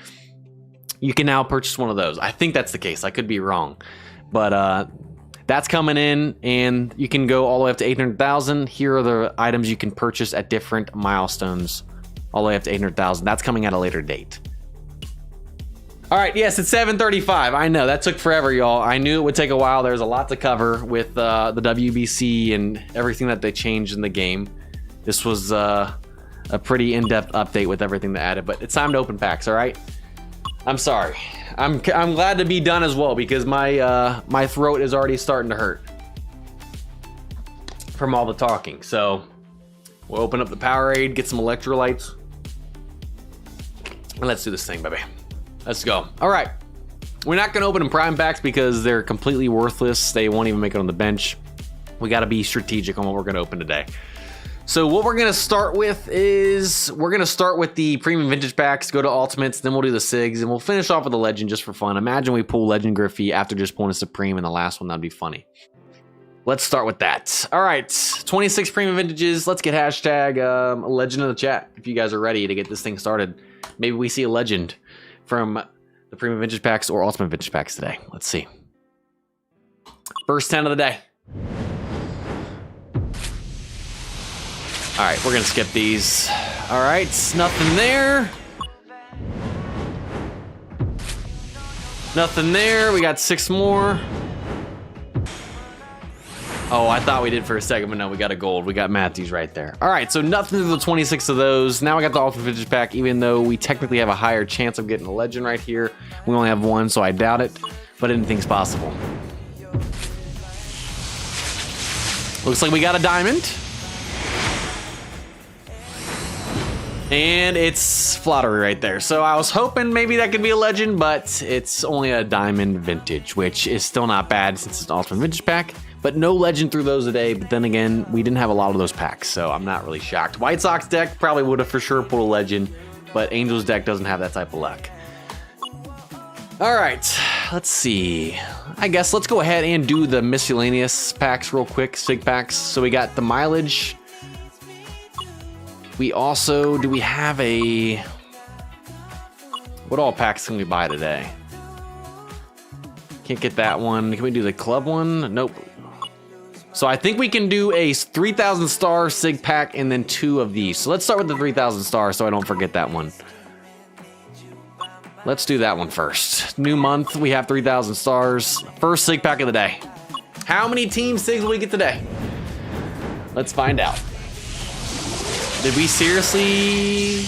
You can now purchase one of those. I think that's the case. I could be wrong, but that's coming in, and you can go all the way up to 800,000. Here are the items you can purchase at different milestones all the way up to 800,000. That's coming at a later date. All right, yes, it's 7:35. I know that took forever, y'all. I knew it would take a while. There's a lot to cover with the WBC and everything that they changed in the game. This was a pretty in-depth update with everything they added, but it's time to open packs. All right. I'm sorry. I'm glad to be done as well because my throat is already starting to hurt from all the talking. So we'll open up the Powerade, get some electrolytes, and let's do this thing, baby. Let's go. All right. We're not going to open in prime packs because they're completely worthless. They won't even make it on the bench. We got to be strategic on what we're going to open today. So what we're going to start with is we're going to start with the premium vintage packs, go to ultimates, then we'll do the SIGs, and we'll finish off with the legend just for fun. Imagine we pull Legend Griffey after just pulling a Supreme in the last one. That'd be funny. Let's start with that. All right, 26 premium vintages. Let's get hashtag legend in the chat if you guys are ready to get this thing started. Maybe we see a legend from the premium vintage packs or ultimate vintage packs today. Let's see. First 10 of the day. All right, we're gonna skip these. All right, nothing there. Nothing there. We got 6 more. Oh, I thought we did for a second, but no, we got a gold. We got Matthews right there. All right, so nothing to the 26 of those. Now I got the Ultimate Vintage Pack, even though we technically have a higher chance of getting a legend right here. We only have 1, so I doubt it, but anything's possible. Looks like we got a diamond. And it's Flottery right there. So I was hoping maybe that could be a legend, but it's only a diamond vintage, which is still not bad since it's an Ultimate Vintage Pack. But no legend through those today. But then again, we didn't have a lot of those packs, so I'm not really shocked. White Sox deck probably would have for sure pulled a legend, but Angels deck doesn't have that type of luck. All right, let's see. I guess let's go ahead and do the miscellaneous packs real quick, Sig packs. So we got the mileage. We also, do we have a, what all packs can we buy today? Can't get that one. Can we do the club one? Nope. So I think we can do a 3,000 star Sig pack and then 2 of these. So let's start with the 3,000 star so I don't forget that one. Let's do that one first. New month, we have 3,000 stars. First Sig pack of the day. How many team Sigs will we get today? Let's find out. Did we seriously?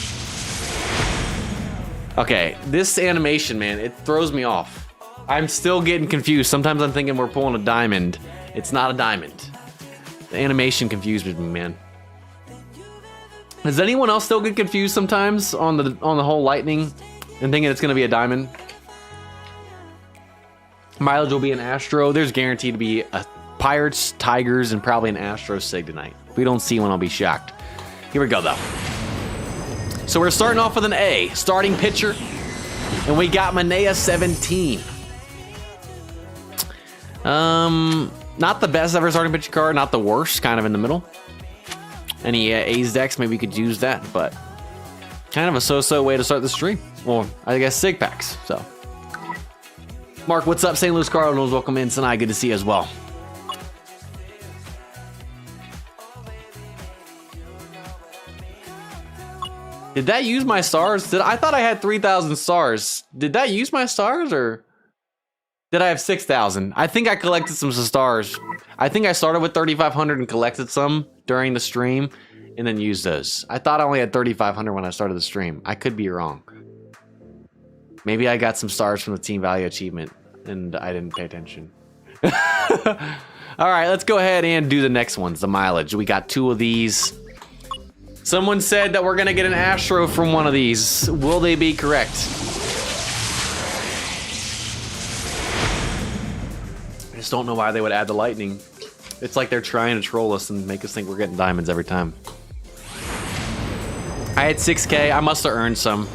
Okay, this animation, man, it throws me off. I'm still getting confused. Sometimes I'm thinking we're pulling a diamond. It's not a diamond. The animation confused me, man. Does anyone else still get confused sometimes on the whole lightning and thinking it's gonna be a diamond? Mileage will be an Astro. There's guaranteed to be a Pirates, Tigers, and probably an Astro Sig tonight. If we don't see one, I'll be shocked. Here we go, though. So we're starting off with an A, starting pitcher, and we got Manea 17. Not the best ever starting pitcher card, not the worst, kind of in the middle. Any A's decks, maybe we could use that, but kind of a so-so way to start the stream. Well, I guess Sig packs, so. Mark, what's up? St. Louis Cardinals, welcome in tonight. Good to see you as well. Did that use my stars? I thought I had 3,000 stars. Did that use my stars or did I have 6,000? I think I collected some stars. I think I started with 3,500 and collected some during the stream and then used those. I thought I only had 3,500 when I started the stream. I could be wrong. Maybe I got some stars from the team value achievement and I didn't pay attention. All right, let's go ahead and do the next ones, the mileage. We got 2 of these. Someone said that we're gonna get an Astro from one of these. Will they be correct? I just don't know why they would add the lightning. It's like they're trying to troll us and make us think we're getting diamonds every time. I had 6K, I must have earned some.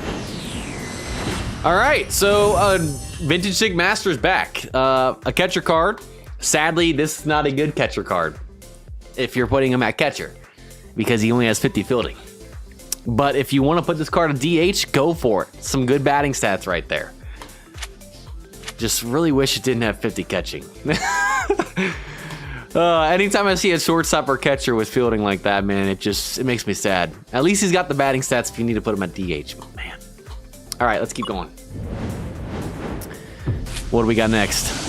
All right, so Vintage Sig Master's back. A catcher card. Sadly, this is not a good catcher card if you're putting him at catcher, because he only has 50 fielding. But if you want to put this card at DH, go for it. Some good batting stats right there. Just really wish it didn't have 50 catching. Anytime I see a shortstop or catcher with fielding like that, man, it makes me sad. At least he's got the batting stats if you need to put him at DH. But man. All right, let's keep going. What do we got next?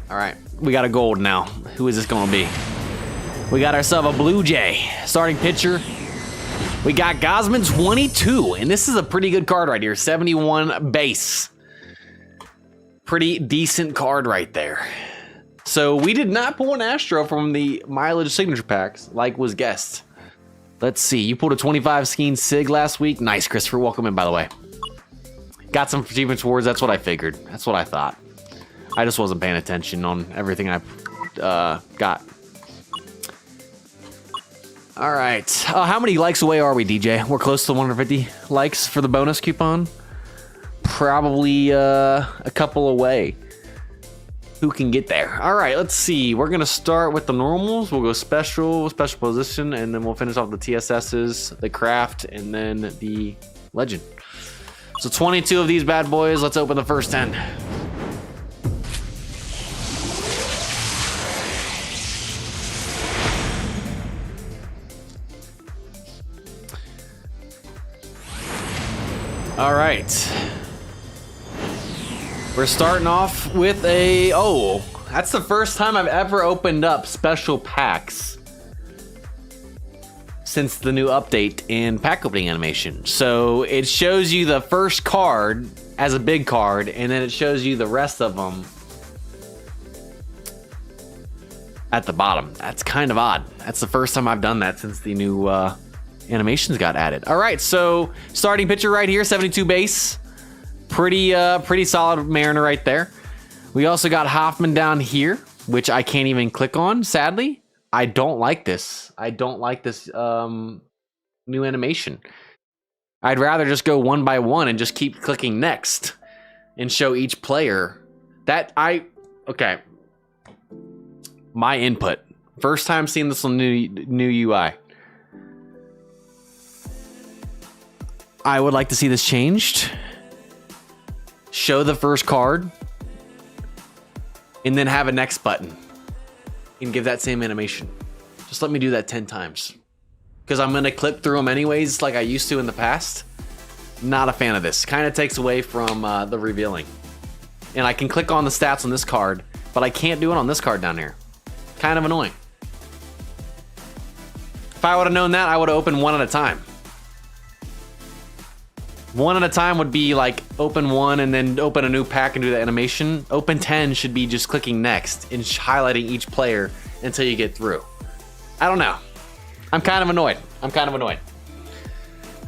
All right, we got a gold now. Who is this gonna be? We got ourselves a Blue Jay. Starting pitcher. We got Gosman 22, and this is a pretty good card right here. 71 base. Pretty decent card right there. So we did not pull an Astro from the mileage signature packs like was guessed. Let's see, you pulled a 25 scheme Sig last week. Nice, Christopher, welcome in, by the way. Got some achievements towards, that's what I figured. That's what I thought. I just wasn't paying attention on everything I got. All right, how many likes away are we, DJ? We're close to 150 likes for the bonus coupon. Probably a couple away. Who can get there? All right, let's see. We're gonna start with the normals. We'll go special position, and then we'll finish off the TSSs, the craft, and then the legend. So 22 of these bad boys. Let's open the first 10. All right. We're starting off with a... Oh, that's the first time I've ever opened up special packs since the new update in pack opening animation. So it shows you the first card as a big card, and then it shows you the rest of them at the bottom. That's kind of odd. That's the first time I've done that since the new animations got added. All right, so starting pitcher right here, 72 base. Pretty solid Mariner right there. We also got Hoffman down here, which I can't even click on, sadly. I don't like this. I don't like this new animation. I'd rather just go one by one and just keep clicking next and show each player. Okay. My input. First time seeing this on new UI. I would like to see this changed. Show the first card. And then have a next button. And give that same animation. Just let me do that 10 times. Because I'm going to clip through them anyways like I used to in the past. Not a fan of this. Kind of takes away from the revealing. And I can click on the stats on this card, but I can't do it on this card down here. Kind of annoying. If I would have known that, I would have opened one at a time. One at a time would be like open one and then open a new pack and do the animation. Open 10 should be just clicking next and highlighting each player until you get through. I don't know. I'm kind of annoyed.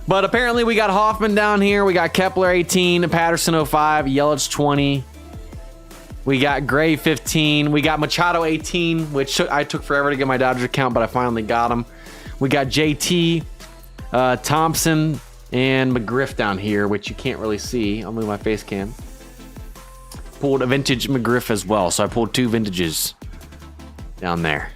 But apparently we got Hoffman down here. We got Kepler 18, Patterson 05, Yelich 20. We got Gray 15. We got Machado 18, which I took forever to get my Dodger account, but I finally got him. We got JT, Thompson, and McGriff down here, which you can't really see. I'll move my face cam. Pulled a vintage McGriff as well, so I pulled 2 vintages down there.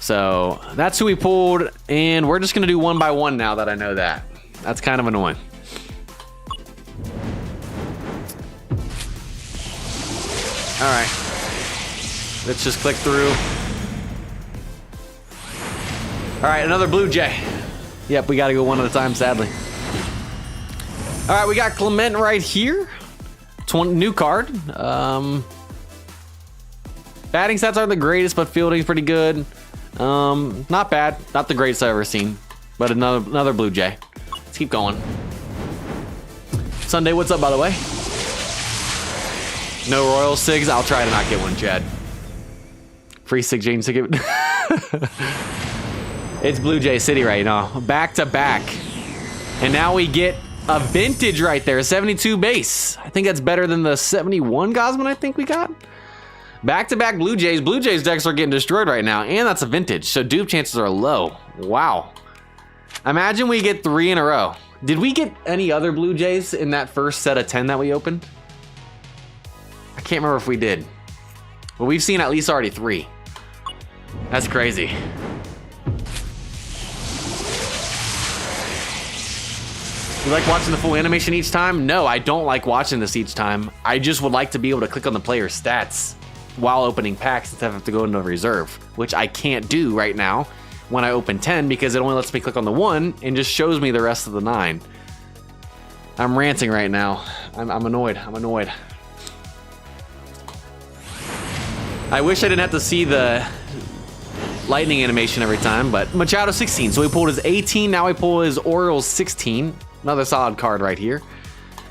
So that's who we pulled, and we're just gonna do one by one now that I know that. That's kind of annoying. All right, let's just click through. All right, another Blue Jay. Yep, we got to go one at a time, sadly. All right, we got Clement right here. New card. Batting stats aren't the greatest, but fielding's pretty good. Not bad. Not the greatest I've ever seen, but another Blue Jay. Let's keep going. Sunday, what's up, by the way? No Royal Sigs. I'll try to not get one, Chad. Free Sig James ticket. It's Blue Jay City right now. Back to back. And now we get a vintage right there. 72 base. I think that's better than the 71 Gosman I think we got. Back to back Blue Jays. Blue Jays decks are getting destroyed right now. And that's a vintage. So dupe chances are low. Wow. Imagine we get 3 in a row. Did we get any other Blue Jays in that first set of 10 that we opened? I can't remember if we did. But we've seen at least already 3. That's crazy. You like watching the full animation each time? No, I don't like watching this each time. I just would like to be able to click on the player's stats while opening packs instead of have to go into reserve, which I can't do right now when I open 10 because it only lets me click on the 1 and just shows me the rest of the 9. I'm ranting right now. I'm annoyed. I wish I didn't have to see the lightning animation every time, but Machado 16. So we pulled his 18, now we pull his Orioles 16. Another solid card right here.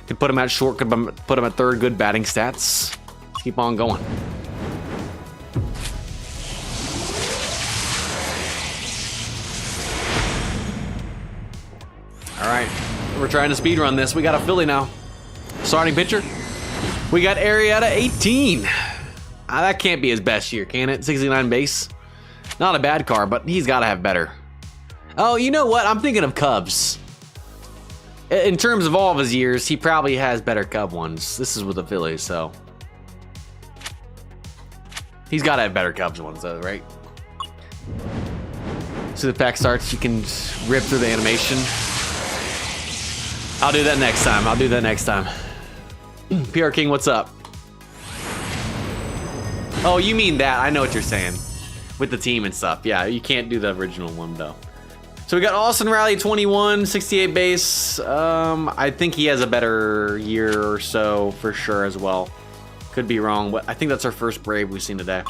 Could put him at short, could put him at third, good batting stats. Let's keep on going. All right, we're trying to speed run this. We got a Philly now. Starting pitcher. We got Arrieta 18. That can't be his best year, can it? 69 base. Not a bad card, but he's got to have better. Oh, you know what? I'm thinking of Cubs. In terms of all of his years, he probably has better Cub ones. This is with the Phillies, so. He's got to have better Cubs ones, though, right? So the pack starts, you can rip through the animation. I'll do that next time. PR King, what's up? Oh, you mean that. I know what you're saying. With the team and stuff. Yeah, you can't do the original one, though. So we got Austin Riley, 21, 68 base. I think he has a better year or so for sure as well. Could be wrong, but I think that's our first Brave we've seen today.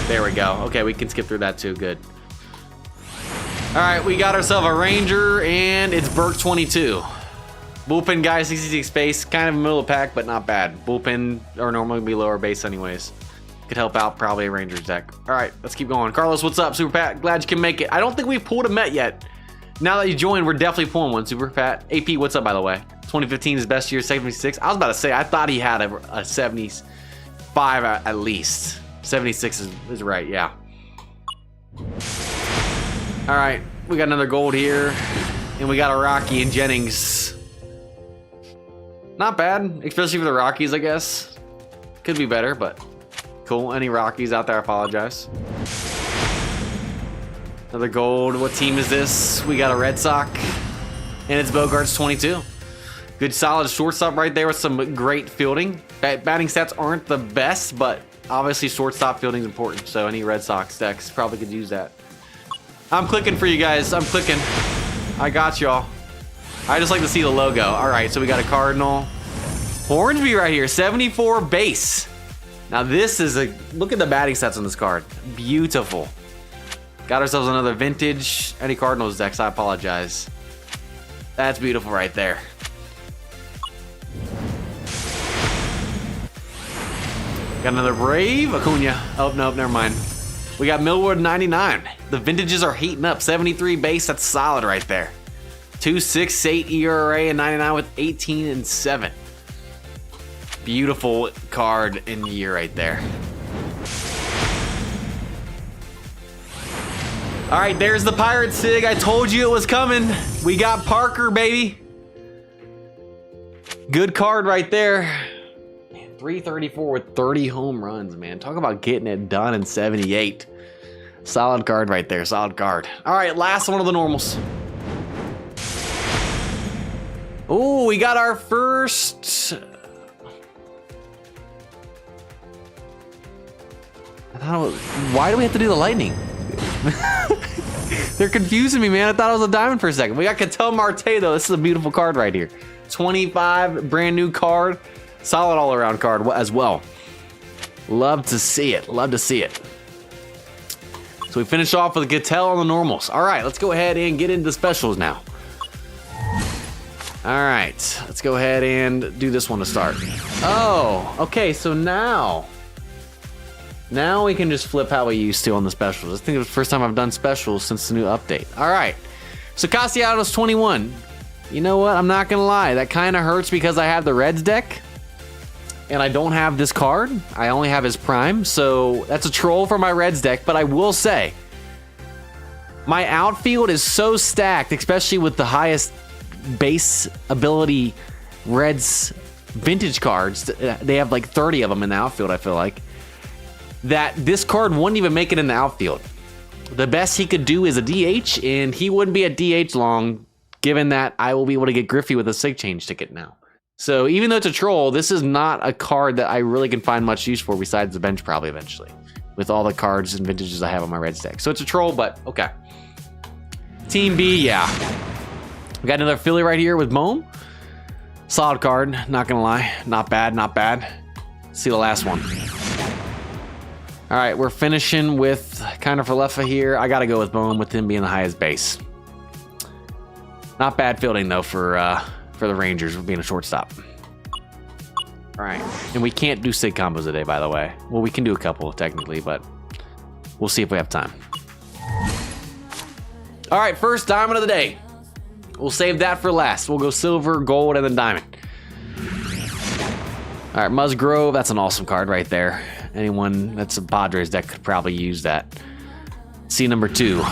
There we go. Okay, we can skip through that too. Good. All right, we got ourselves a Ranger, and it's Burke 22. Bullpen guy, 66 base, kind of middle of the pack, but not bad. Bullpen are normally be lower base anyways. Could help out probably a Rangers deck. All right, let's keep going. Carlos, what's up? Super Pat, glad you can make it. I don't think we've pulled a Met yet. Now that you joined, we're definitely pulling one. Super Pat. AP, what's up, by the way? 2015 is best year, 76. I was about to say, I thought he had a 75 at least. 76 is right, yeah. All right, we got another gold here, and we got a Rocky and Jennings. Not bad, especially for the Rockies, I guess. Could be better, but cool. Any Rockies out there, I apologize. Another gold. What team is this? We got a Red Sox, and it's Bogarts 22. Good solid shortstop right there with some great fielding. Batting stats aren't the best, but obviously shortstop fielding is important, so any Red Sox decks probably could use that. I'm clicking for you guys. I'm clicking. I got y'all. I just like to see the logo. All right, so we got a Cardinal. Hornsby right here, 74 base. Now this is a, look at the batting stats on this card. Beautiful. Got ourselves another vintage. Any Cardinals decks, I apologize. That's beautiful right there. Got another Brave. Acuna. Oh, no, never mind. We got Millwood 99. The vintages are heating up. 73 base, that's solid right there. 2.68 ERA and 99 with 18 and 7. Beautiful card in the year right there. All right, there's the Pirate Sig. I told you it was coming. We got Parker, baby. Good card right there. 334 with 30 home runs, man. Talk about getting it done in 78. Solid card right there, solid card. All right, last one of the normals. Oh, we got our first. Why do we have to do the lightning? They're confusing me, man. I thought it was a diamond for a second. We got Ketel Marte, though. This is a beautiful card right here. 25, brand new card. Solid all-around card as well. Love to see it. Love to see it. So we finish off with Ketel on the normals. All right, let's go ahead and get into specials now. All right, let's go ahead and do this one to start. Oh, okay, so now we can just flip how we used to on the specials. I think it was the first time I've done specials since the new update. All right, so Castellanos 21. You know what? I'm not gonna lie. That kind of hurts because I have the Reds deck, and I don't have this card. I only have his prime, so that's a troll for my Reds deck. But I will say, my outfield is so stacked, especially with the highest base ability Reds vintage cards. They have like 30 of them in the outfield, I feel like, that this card wouldn't even make it in the outfield. The best he could do is a DH, and he wouldn't be at DH long, given that I will be able to get Griffey with a sig change ticket now. So even though it's a troll, this is not a card that I really can find much use for besides the bench probably eventually, with all the cards and vintages I have on my Reds deck. So it's a troll, but okay. Team B, yeah. We got another Philly right here with Bohm. Solid card, not gonna lie. Not bad, not bad. Let's see the last one. All right, we're finishing with kind of Falefa here. I gotta go with Bohm with him being the highest base. Not bad fielding though for the Rangers being a shortstop. All right, and we can't do sig combos today, by the way. Well, we can do a couple technically, but we'll see if we have time. All right, first diamond of the day. We'll save that for last. We'll go silver, gold, and then diamond. All right, Musgrove, that's an awesome card right there. Anyone that's a Padres deck could probably use that. See number 2. We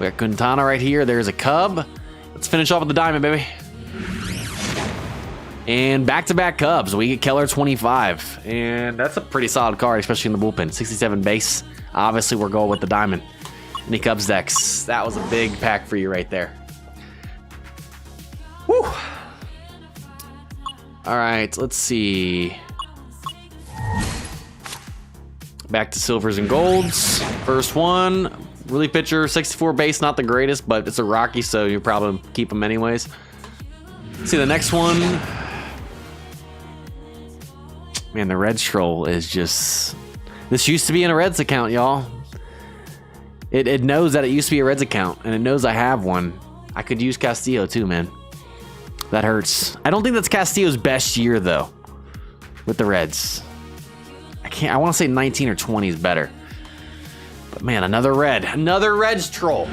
got Quintana right here. There's a Cub. Let's finish off with the diamond, baby. And back-to-back Cubs. We get Keller 25. And that's a pretty solid card, especially in the bullpen. 67 base. Obviously, we're going with the diamond. Any Cubs decks. That was a big pack for you right there. Whew. All right, let's see. Back to silvers and golds. First one, Really pitcher, 64 base, not the greatest, but it's a Rocky, so you probably keep him anyways. See the next one. Man, the Reds troll is just... This used to be in a Reds account, y'all. It knows that it used to be a Reds account, and it knows I have one. I could use Castillo too, man. That hurts. I don't think that's Castillo's best year, though, with the Reds. I want to say 19 or 20 is better. But man, another red. Another Reds troll.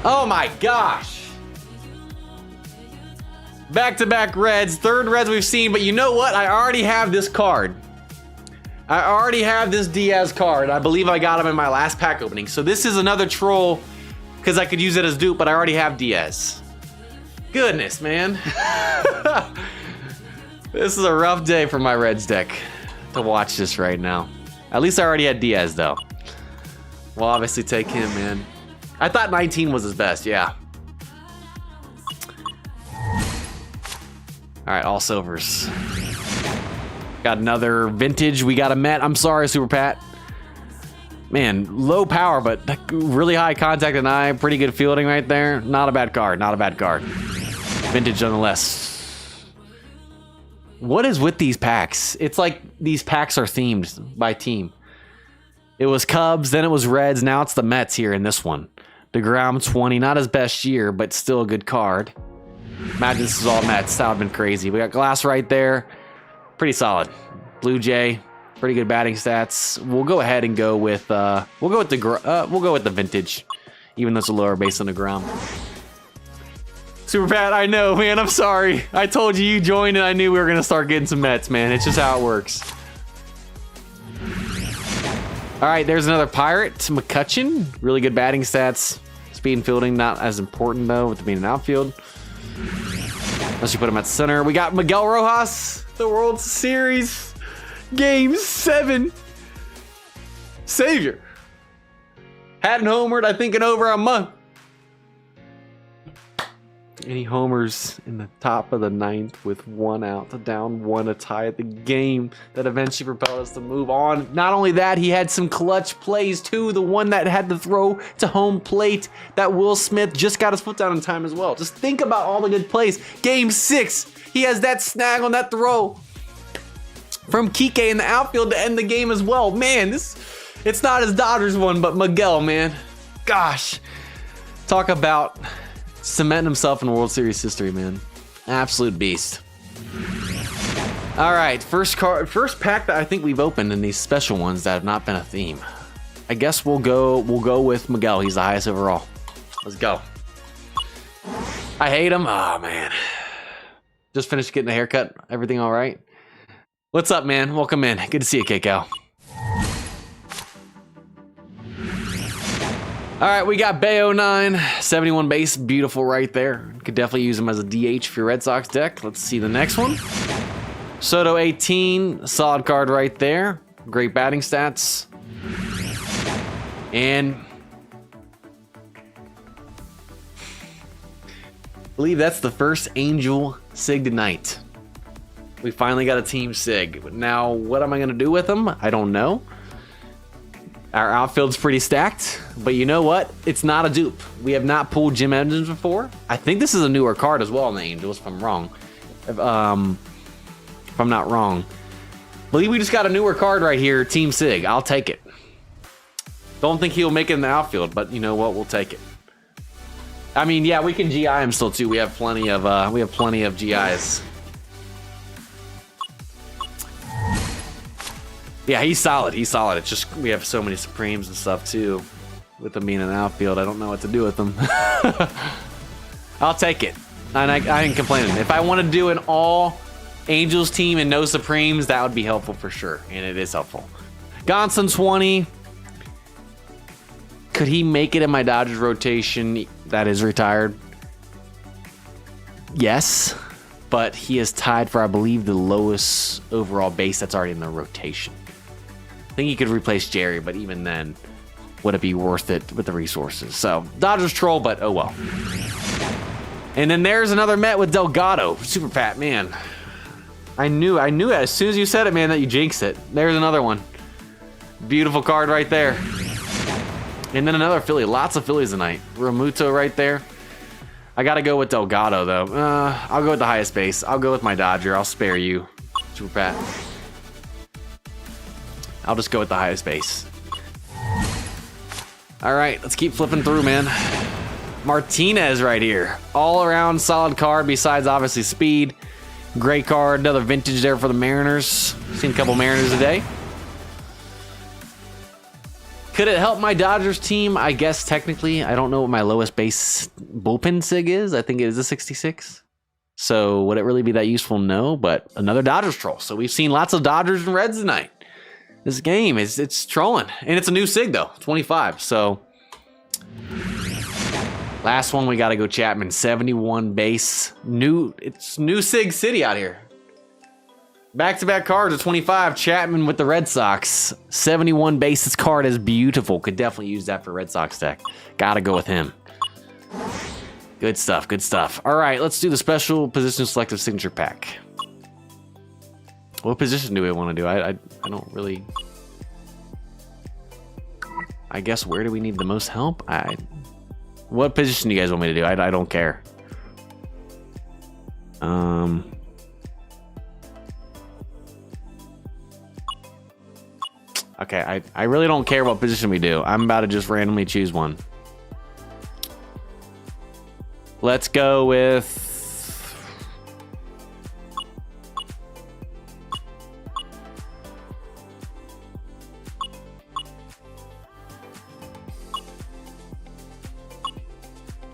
Oh my gosh. Back-to-back Reds. Third Reds we've seen, but you know what? I already have this card. I already have this Diaz card. I believe I got him in my last pack opening. So this is another troll because I could use it as dupe, but I already have Diaz. Goodness, man. This is a rough day for my Reds deck to watch this right now. At least I already had Diaz, though. We'll obviously take him, man. I thought 19 was his best, yeah. All right, all silvers. Got another vintage. We got a Met. I'm sorry, Super Pat. Man, low power, but really high contact and eye. Pretty good fielding right there. Not a bad card. Not a bad card. Vintage nonetheless. What is with these packs? It's like these packs are themed by team. It was Cubs, then it was Reds. Now it's the Mets here in this one. DeGrom 20. Not his best year, but still a good card. Imagine this is all Mets. That would have been crazy. We got Glass right there. Pretty solid. Blue Jay, pretty good batting stats. We'll go ahead and go with the vintage, even though it's a lower base than DeGrom. Super Pat, I know, man. I'm sorry. I told you joined, and I knew we were gonna start getting some Mets, man. It's just how it works. All right, there's another Pirate, McCutcheon. Really good batting stats. Speed and fielding not as important though, with being an outfield. Unless you put him at center. We got Miguel Rojas, the World Series, Game 7. Savior. Hadn't homered, I think, in over a month. And he homers in the top of the 9th with 1 out, to down 1 to tie the game that eventually propelled us to move on. Not only that, he had some clutch plays too. The one that had to throw to home plate that Will Smith just got his foot down in time as well. Just think about all the good plays. Game 6, he has that snag on that throw from Kike in the outfield to end the game as well. Man, it's not his Dodgers one, but Miguel, man. Gosh, talk about cementing himself in World Series history, man. Absolute beast. All right, first pack that I think we've opened in these special ones that have not been a theme. I guess we'll go with Miguel. He's the highest overall. Let's go. I hate him. Oh man. Just finished getting a haircut. Everything all right? What's up, man? Welcome in. Good to see you, K-Cal. All right, we got Bayo 9, 71 base, beautiful right there. Could definitely use him as a DH for your Red Sox deck. Let's see the next one. Soto 18, solid card right there. Great batting stats. And I believe that's the first Angel Sig tonight. We finally got a team Sig. But now, what am I gonna do with them? I don't know. Our outfield's pretty stacked, but you know what? It's not a dupe. We have not pulled Jim Edmonds before. I think this is a newer card as well in the Angels, if I'm wrong. If I'm not wrong. I believe we just got a newer card right here, Team Sig. I'll take it. Don't think he'll make it in the outfield, but you know what? We'll take it. I mean, yeah, we can GI him still too. We have plenty of GIs. Yeah, he's solid. He's solid. It's just we have so many Supremes and stuff too. With him being in the outfield, I don't know what to do with them. I'll take it. And I ain't complaining. If I want to do an all Angels team and no Supremes, that would be helpful for sure. And it is helpful. Gonson 20. Could he make it in my Dodgers rotation that is retired? Yes. But he is tied for, I believe, the lowest overall base that's already in the rotation. I think he could replace Jerry, but even then, would it be worth it with the resources? So, Dodgers troll, but oh well. And then there's another Met with Delgado. Super Pat, man. I knew as soon as you said it, man, that you jinxed it. There's another one. Beautiful card right there. And then another Philly. Lots of Phillies tonight. Ramuto right there. I got to go with Delgado, though. I'll go with the highest base. I'll go with my Dodger. I'll spare you, Super Pat. I'll just go with the highest base. All right, let's keep flipping through, man. Martinez right here. All around solid card besides obviously speed. Great card. Another vintage there for the Mariners. Seen a couple Mariners today. Could it help my Dodgers team? I guess technically. I don't know what my lowest base bullpen sig is. I think it is a 66. So would it really be that useful? No, but another Dodgers troll. So we've seen lots of Dodgers and Reds tonight. This game is it's trolling. And it's a new sig though, 25. So last one, we got to go Chapman, 71 base. It's new sig city out here. Back-to-back cards of 25. Chapman with the Red Sox. 71 base. This card is beautiful. Could definitely use that for Red Sox deck. Gotta go with him. Good stuff. Good stuff. All right, let's do the special position selective signature pack. What position do we want to do? I don't really... I guess where do we need the most help? What position do you guys want me to do? I don't care. Okay, I really don't care what position we do. I'm about to just randomly choose one. Let's go with...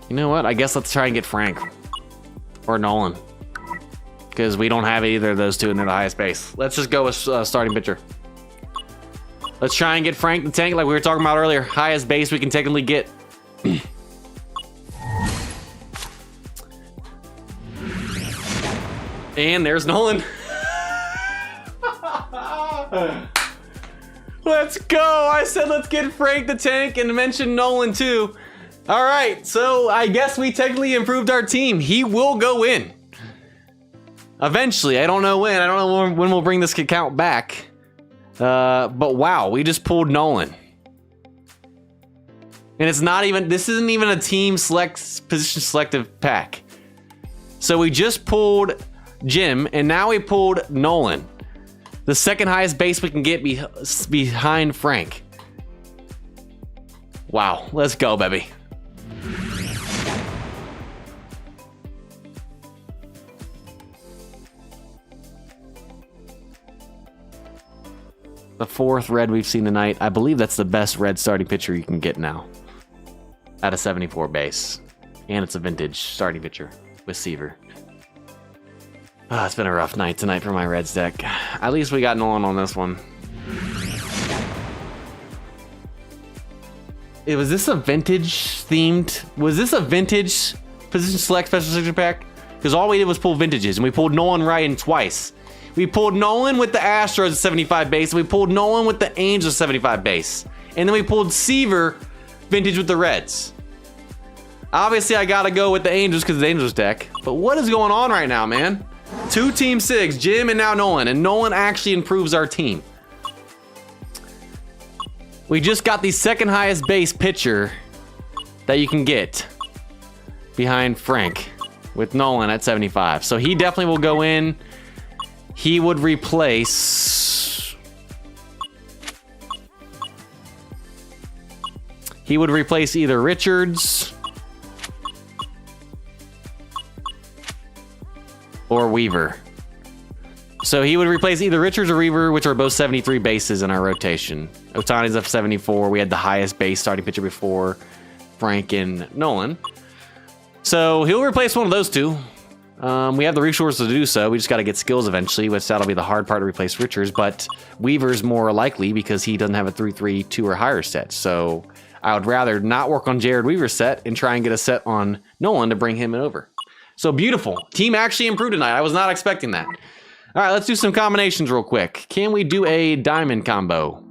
You know what? I guess let's try and get Frank. Or Nolan. Because we don't have either of those two and they're the highest base. Let's just go with starting pitcher. Let's try and get Frank the Tank like we were talking about earlier. Highest base we can technically get. And there's Nolan. Let's go. I said let's get Frank the Tank and mention Nolan too. All right, so I guess we technically improved our team. He will go in. Eventually, I don't know when. I don't know when we'll bring this account back. But wow, we just pulled Nolan. And it's not even, this isn't even a team position selective pack. So we just pulled Jim, and now we pulled Nolan. The second highest base we can get behind Frank. Wow, let's go, baby. The fourth red we've seen tonight. I believe that's the best red starting pitcher you can get now. At a 74 base. And it's a vintage starting pitcher with Seaver. It's been a rough night tonight for my Reds deck. At least we got Nolan on this one. Was this a vintage themed? Was this a vintage position select special signature pack? Because all we did was pull vintages, and we pulled Nolan Ryan twice. We pulled Nolan with the Astros at 75 base, and we pulled Nolan with the Angels 75 base. And then we pulled Seaver vintage with the Reds. Obviously, I gotta go with the Angels because the Angels deck. But what is going on right now, man? Two team sigs, Jim and now Nolan. And Nolan actually improves our team. We just got the second highest base pitcher that you can get behind Frank with Nolan at 75. So he definitely will go in. He would replace... He would replace either Richards or Weaver. So he would replace either Richards or Weaver, which are both 73 bases in our rotation. Ohtani's up 74. We had the highest base starting pitcher before Frank and Nolan. So he'll replace one of those two. We have the resources to do so. We just got to get skills eventually, which that'll be the hard part to replace Richards. But Weaver's more likely because he doesn't have a 3-3-2 or higher set. So I would rather not work on Jared Weaver's set and try and get a set on Nolan to bring him over. So beautiful. Team actually improved tonight. I was not expecting that. All right, let's do some combinations real quick. Can we do a diamond combo?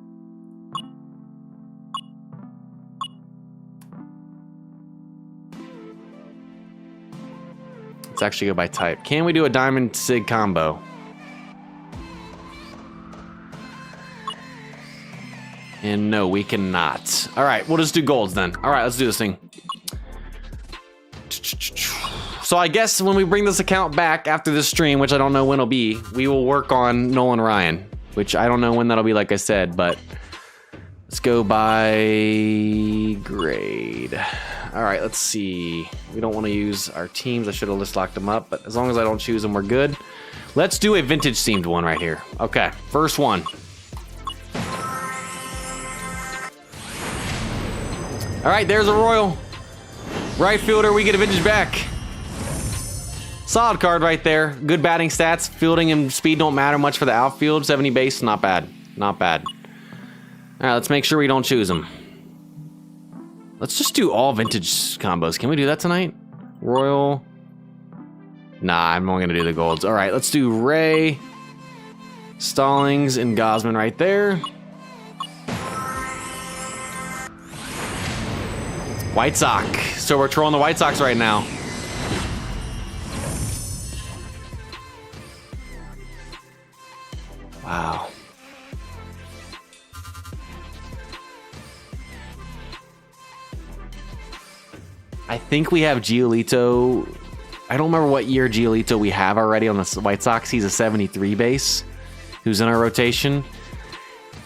Let's actually go by type. Can we do a diamond sig combo? And no, we cannot. All right, we'll just do golds then. All right, let's do this thing. So I guess when we bring this account back after this stream, which I don't know when it'll be, we will work on Nolan Ryan, which I don't know when that'll be, like I said, but let's go by grade. All right, let's see. We don't want to use our teams. I should have just locked them up, but as long as I don't choose them, we're good. Let's do a vintage themed one right here. Okay, first one. All right, there's a Royal. Right fielder, we get a vintage back. Solid card right there. Good batting stats. Fielding and speed don't matter much for the outfield. 70 base, not bad. Not bad. All right, let's make sure we don't choose them. Let's just do all vintage combos. Can we do that tonight? Royal. Nah, I'm only gonna do the golds. All right, let's do Ray, Stallings, and Gosman right there. White Sox. So we're trolling the White Sox right now. Wow. I think we have Giolito. I don't remember what year Giolito we have already on the White Sox. He's a 73 base who's in our rotation.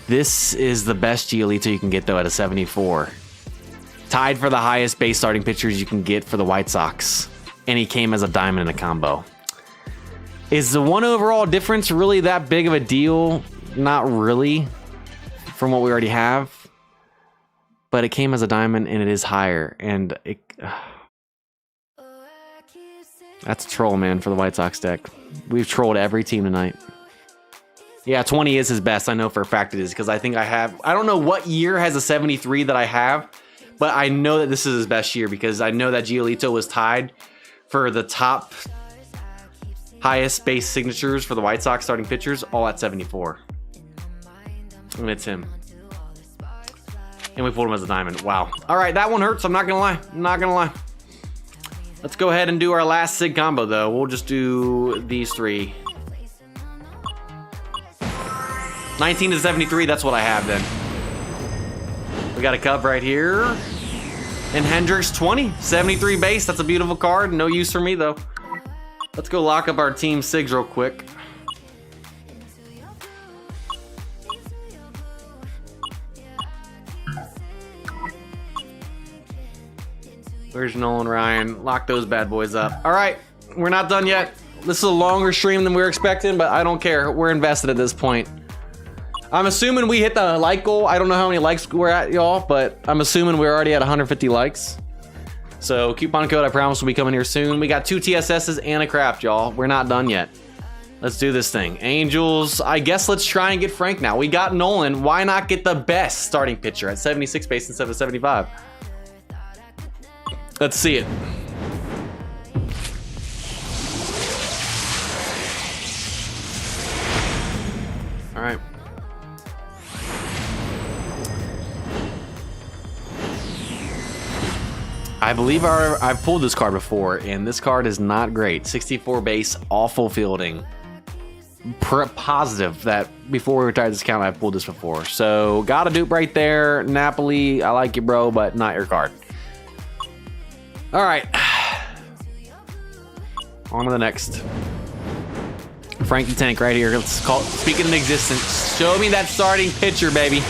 This is the best Giolito you can get, though, at a 74. Tied for the highest base starting pitchers you can get for the White Sox. And he came as a diamond in a combo. Is the one overall difference really that big of a deal? Not really, from what we already have. But it came as a diamond and it is higher. And it... That's a troll, man, for the White Sox deck. We've trolled every team tonight. Yeah, 20 is his best. I know for a fact it is, because I think I have... I don't know what year has a 73 that I have, but I know that this is his best year because I know that Giolito was tied for the top highest base signatures for the White Sox starting pitchers, all at 74. And it's him. And we pulled him as a diamond. Wow. All right, that one hurts. I'm not going to lie. I'm not going to lie. Let's go ahead and do our last Sig combo, though. We'll just do these three. 19 to 73, that's what I have then. We got a Cub right here. And Hendricks 20, 73 base. That's a beautiful card. No use for me, though. Let's go lock up our team Sigs real quick. Where's Nolan Ryan? Lock those bad boys up. All right, we're not done yet. This is a longer stream than we were expecting, but I don't care. We're invested at this point. I'm assuming we hit the like goal. I don't know how many likes we're at, y'all, but I'm assuming we're already at 150 likes. So coupon code, I promise, will be coming here soon. We got 2 TSSs and a craft, y'all. We're not done yet. Let's do this thing. Angels, I guess let's try and get Frank now. We got Nolan. Why not get the best starting pitcher at 76 base instead of 75? Let's see it. All right. I believe I've pulled this card before, and this card is not great. 64 base, awful fielding. Positive that before we retired this account, I've pulled this before. So, got a dupe right there. Napoli, I like you, bro, but not your card. All right. On to the next. Frankie Tank right here. Let's call it, speak it in existence. Show me that starting pitcher, baby.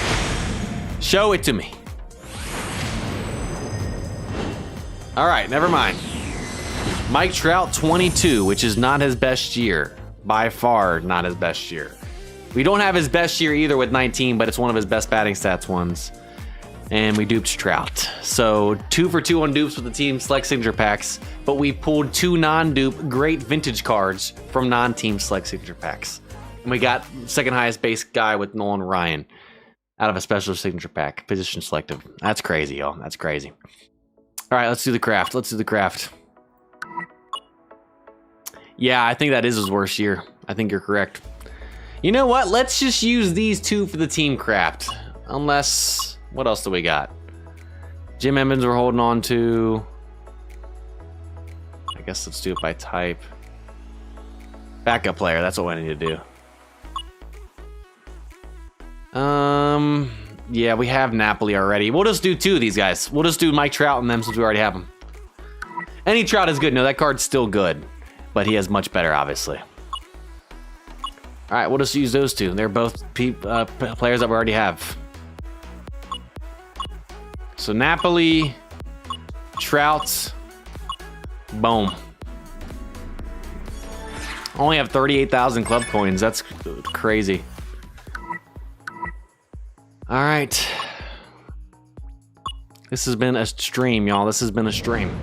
Show it to me. All right, never mind. Mike Trout, 22, which is not his best year. By far, not his best year. We don't have his best year either with 19, but it's one of his best batting stats ones. And we duped Trout. So 2 for 2 on dupes with the team select signature packs, but we pulled 2 non-dupe great vintage cards from non-team select signature packs. And we got second highest base guy with Nolan Ryan out of a special signature pack, position selective. That's crazy, y'all. That's crazy. All right, let's do the craft. Let's do the craft. Yeah, I think that is his worst year. I think you're correct. You know what? Let's just use these 2 for the team craft. Unless, what else do we got? Jim Emmons we're holding on to. I guess let's do it by type. Backup player, that's what I need to do. Yeah, we have Napoli already. We'll just do 2 of these guys. We'll just do Mike Trout and them since we already have them. Any Trout is good. No, that card's still good. But he has much better, obviously. Alright, we'll just use those 2. They're both players that we already have. So Napoli, Trout, boom. Only have 38,000 club coins. That's crazy. All right. This has been a stream, y'all. This has been a stream.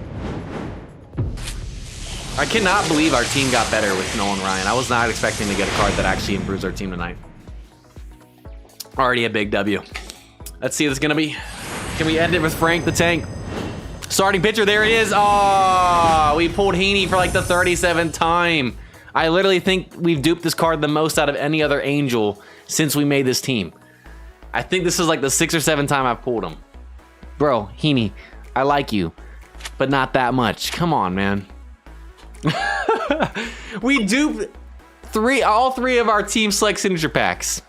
I cannot believe our team got better with Nolan Ryan. I was not expecting to get a card that actually improves our team tonight. Already a big W. Let's see what it's gonna be. Can we end it with Frank the Tank? Starting pitcher, there it is. Oh, we pulled Heaney for like the 37th time. I literally think we've duped this card the most out of any other Angel since we made this team. I think this is like the 6th or 7th time I've pulled him. Bro, Heaney, I like you, but not that much. Come on, man. We duped all three of our Team Select signature packs,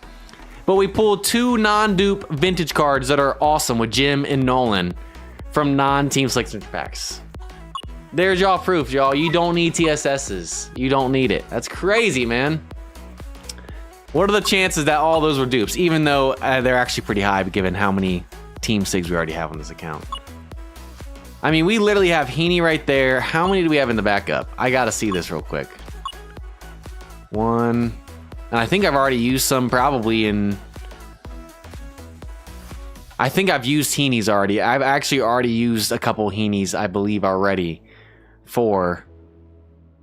but we pulled 2 non-dupe vintage cards that are awesome with Jim and Nolan from non-Team Select signature packs. There's y'all proof, y'all. You don't need TSSs. You don't need it. That's crazy, man. What are the chances that all those were dupes, even though they're actually pretty high given how many Team Sigs we already have on this account? I mean, we literally have Heaney right there. How many do we have in the backup? I gotta see this real quick. 1. And I think I've already used some probably in... I think I've used Heaney's already. I've actually already used a couple Heaney's, I believe, already for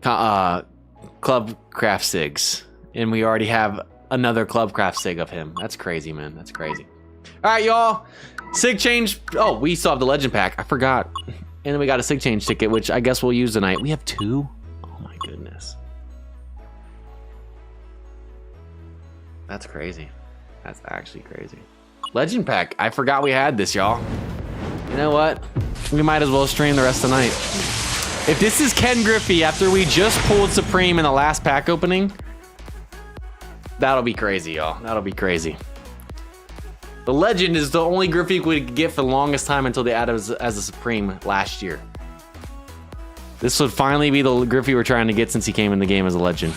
Clubcraft Sigs. And we already have another Clubcraft Sig of him. That's crazy, man. That's crazy. All right, y'all. Sig change. Oh, we still have the legend pack. I forgot. And then we got a Sig change ticket, which I guess we'll use tonight. We have 2. Oh my goodness. That's crazy. That's actually crazy. Legend pack. I forgot we had this, y'all. You know what? We might as well stream the rest of the night. If this is Ken Griffey after we just pulled Supreme in the last pack opening, that'll be crazy, y'all. That'll be crazy. The Legend is the only Griffey we could get for the longest time until they added as a Supreme last year. This would finally be the Griffey we're trying to get since he came in the game as a Legend.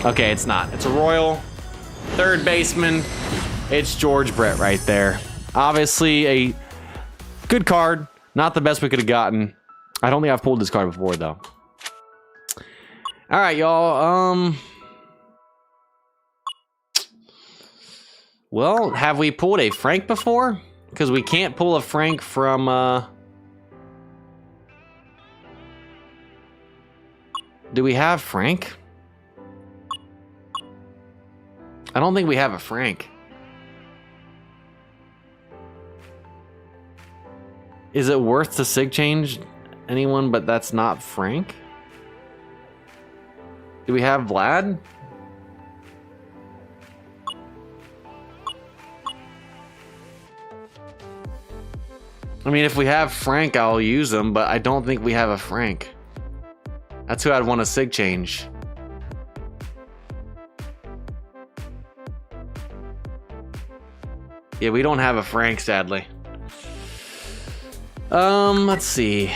Okay, it's not. It's a Royal. Third baseman. It's George Brett right there. Obviously a good card. Not the best we could have gotten. I don't think I've pulled this card before, though. All right, y'all. Well, have we pulled a Frank before? Because we can't pull a Frank from... Do we have Frank? I don't think we have a Frank. Is it worth to Sig change anyone, but that's not Frank? Do we have Vlad? I mean, if we have Frank, I'll use him, but I don't think we have a Frank. That's who I'd want to Sig change. Yeah, we don't have a Frank, sadly. Let's see.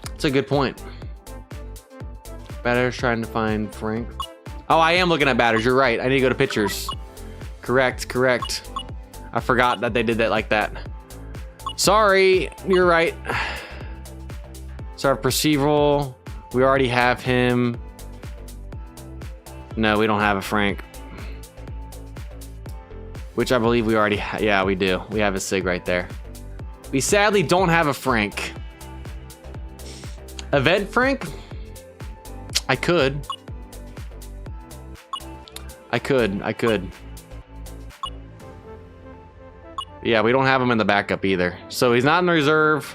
That's a good point. Batter's trying to find Frank. Oh, I am looking at batters. You're right. I need to go to pitchers. Correct, correct. I forgot that they did that like that. Sorry, you're right. Sorry, Percival. We already have him. No, we don't have a Frank. Which I believe we already yeah, we do. We have a Sig right there. We sadly don't have a Frank. Event Frank? I could. I could. Yeah, we don't have him in the backup either. So he's not in reserve.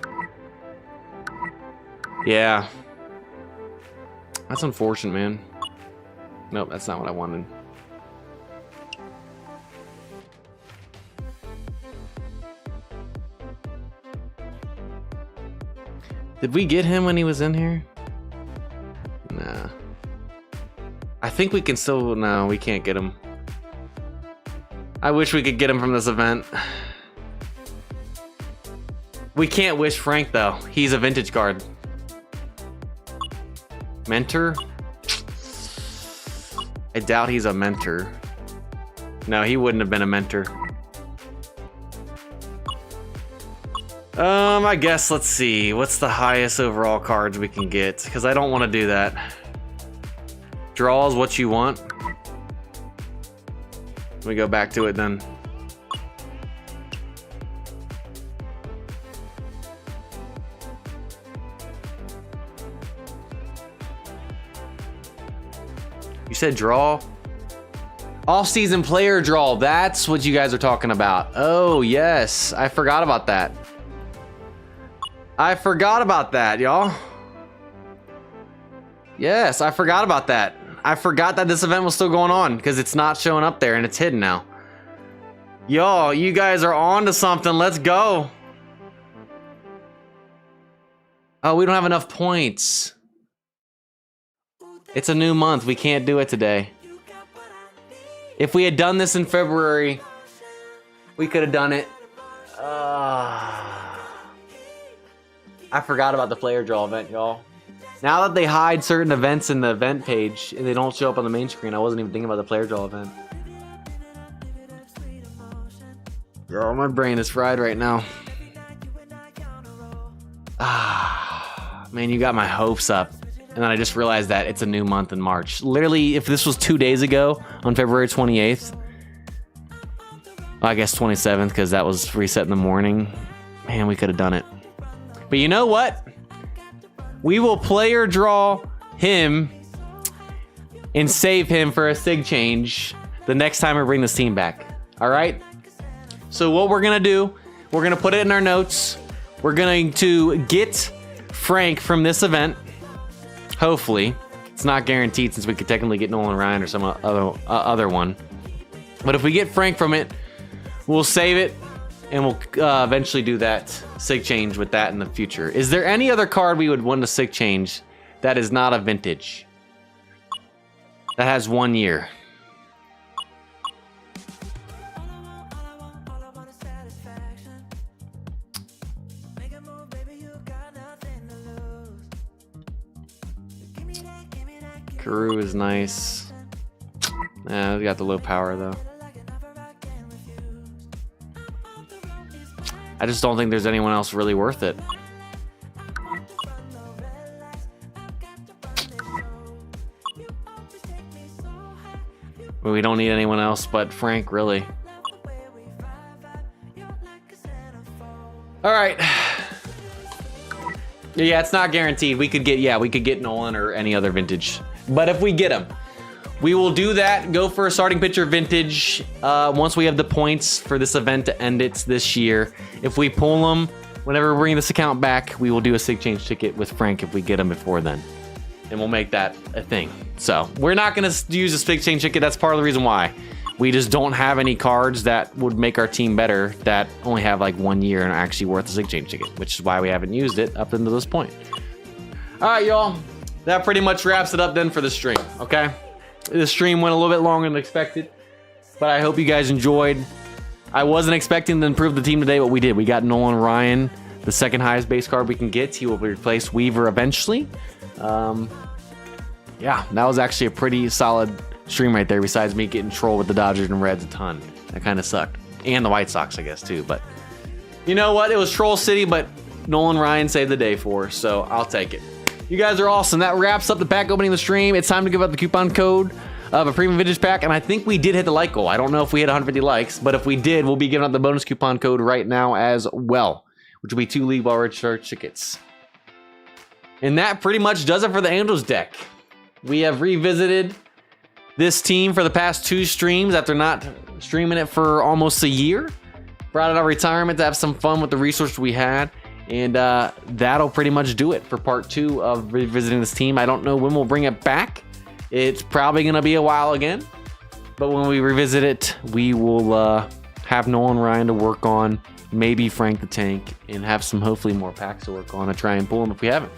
Yeah. That's unfortunate, man. Nope, that's not what I wanted. Did we get him when he was in here? Nah. think we can still... No, we can't get him. I wish we could get him from this event. We can't wish Frank, though. He's a vintage card. Mentor? I doubt he's a mentor. No, he wouldn't have been a mentor. I guess, let's see. What's the highest overall cards we can get? Because I don't want to do that. Draw is what you want. Let me go back to it then. You said draw? Off-season player draw. That's what you guys are talking about. Oh, yes. I forgot about that. I forgot about that, y'all. Yes, I forgot about that. I forgot that this event was still going on because it's not showing up there and it's hidden now. Y'all, you guys are on to something. Let's go. Oh, we don't have enough points. It's a new month. We can't do it today. If we had done this in February, we could have done it. I forgot about the player draw event, y'all. Now that they hide certain events in the event page and they don't show up on the main screen, I wasn't even thinking about the player draw event. Girl, my brain is fried right now. Man, you got my hopes up. And then I just realized that it's a new month in March. Literally, if this was 2 days ago on February 28th, well, I guess 27th because that was reset in the morning, man, we could have done it. But you know what? We will player draw him and save him for a sig change the next time we bring this team back. All right? So what we're going to do, we're going to put it in our notes. We're going to get Frank from this event. Hopefully. It's not guaranteed since we could technically get Nolan Ryan or some other one. But if we get Frank from it, we'll save it. And we'll eventually do that sig change with that in the future. Is there any other card we would want to sig change that is not a vintage? That has 1 year. Karoo is nice. Yeah, we got the low power though. I just don't think there's anyone else really worth it. We don't need anyone else but Frank, really. All right. Yeah, it's not guaranteed. We could get Nolan or any other vintage. But if we get him, we will do that. Go for a starting pitcher vintage once we have the points for this event to end it this year. If we pull them, whenever we bring this account back, we will do a sig change ticket with Frank if we get him before then. And we'll make that a thing. So we're not going to use a sig change ticket. That's part of the reason why. We just don't have any cards that would make our team better that only have like 1 year and are actually worth a sig change ticket, which is why we haven't used it up until this point. All right, y'all. That pretty much wraps it up then for the stream, okay? The stream went a little bit longer than expected, but I hope you guys enjoyed. I wasn't expecting to improve the team today, but we did. We got Nolan Ryan, the second highest base card we can get. He will replace Weaver eventually. Yeah, that was actually a pretty solid stream right there, besides me getting trolled with the Dodgers and Reds a ton. That kind of sucked. And the White Sox, I guess, too. But you know what? It was Troll City, but Nolan Ryan saved the day for us, so I'll take it. You guys are awesome. That wraps up the pack opening of the stream. It's time to give out the coupon code of a premium vintage pack, and I think we did hit the like goal. I don't know if we hit 150 likes, but if we did, we'll be giving out the bonus coupon code right now as well, which will be 2 league ball recharge tickets. And that pretty much does it for the Angels deck. We have revisited this team for the past 2 streams after not streaming it for almost a year. Brought it out of retirement to have some fun with the resources we had. And that'll pretty much do it for part 2 of revisiting this team. I don't know when we'll bring it back. It's probably going to be a while again. But when we revisit it, we will have Nolan Ryan to work on, maybe Frank the Tank, and have some hopefully more packs to work on to try and pull them if we haven't.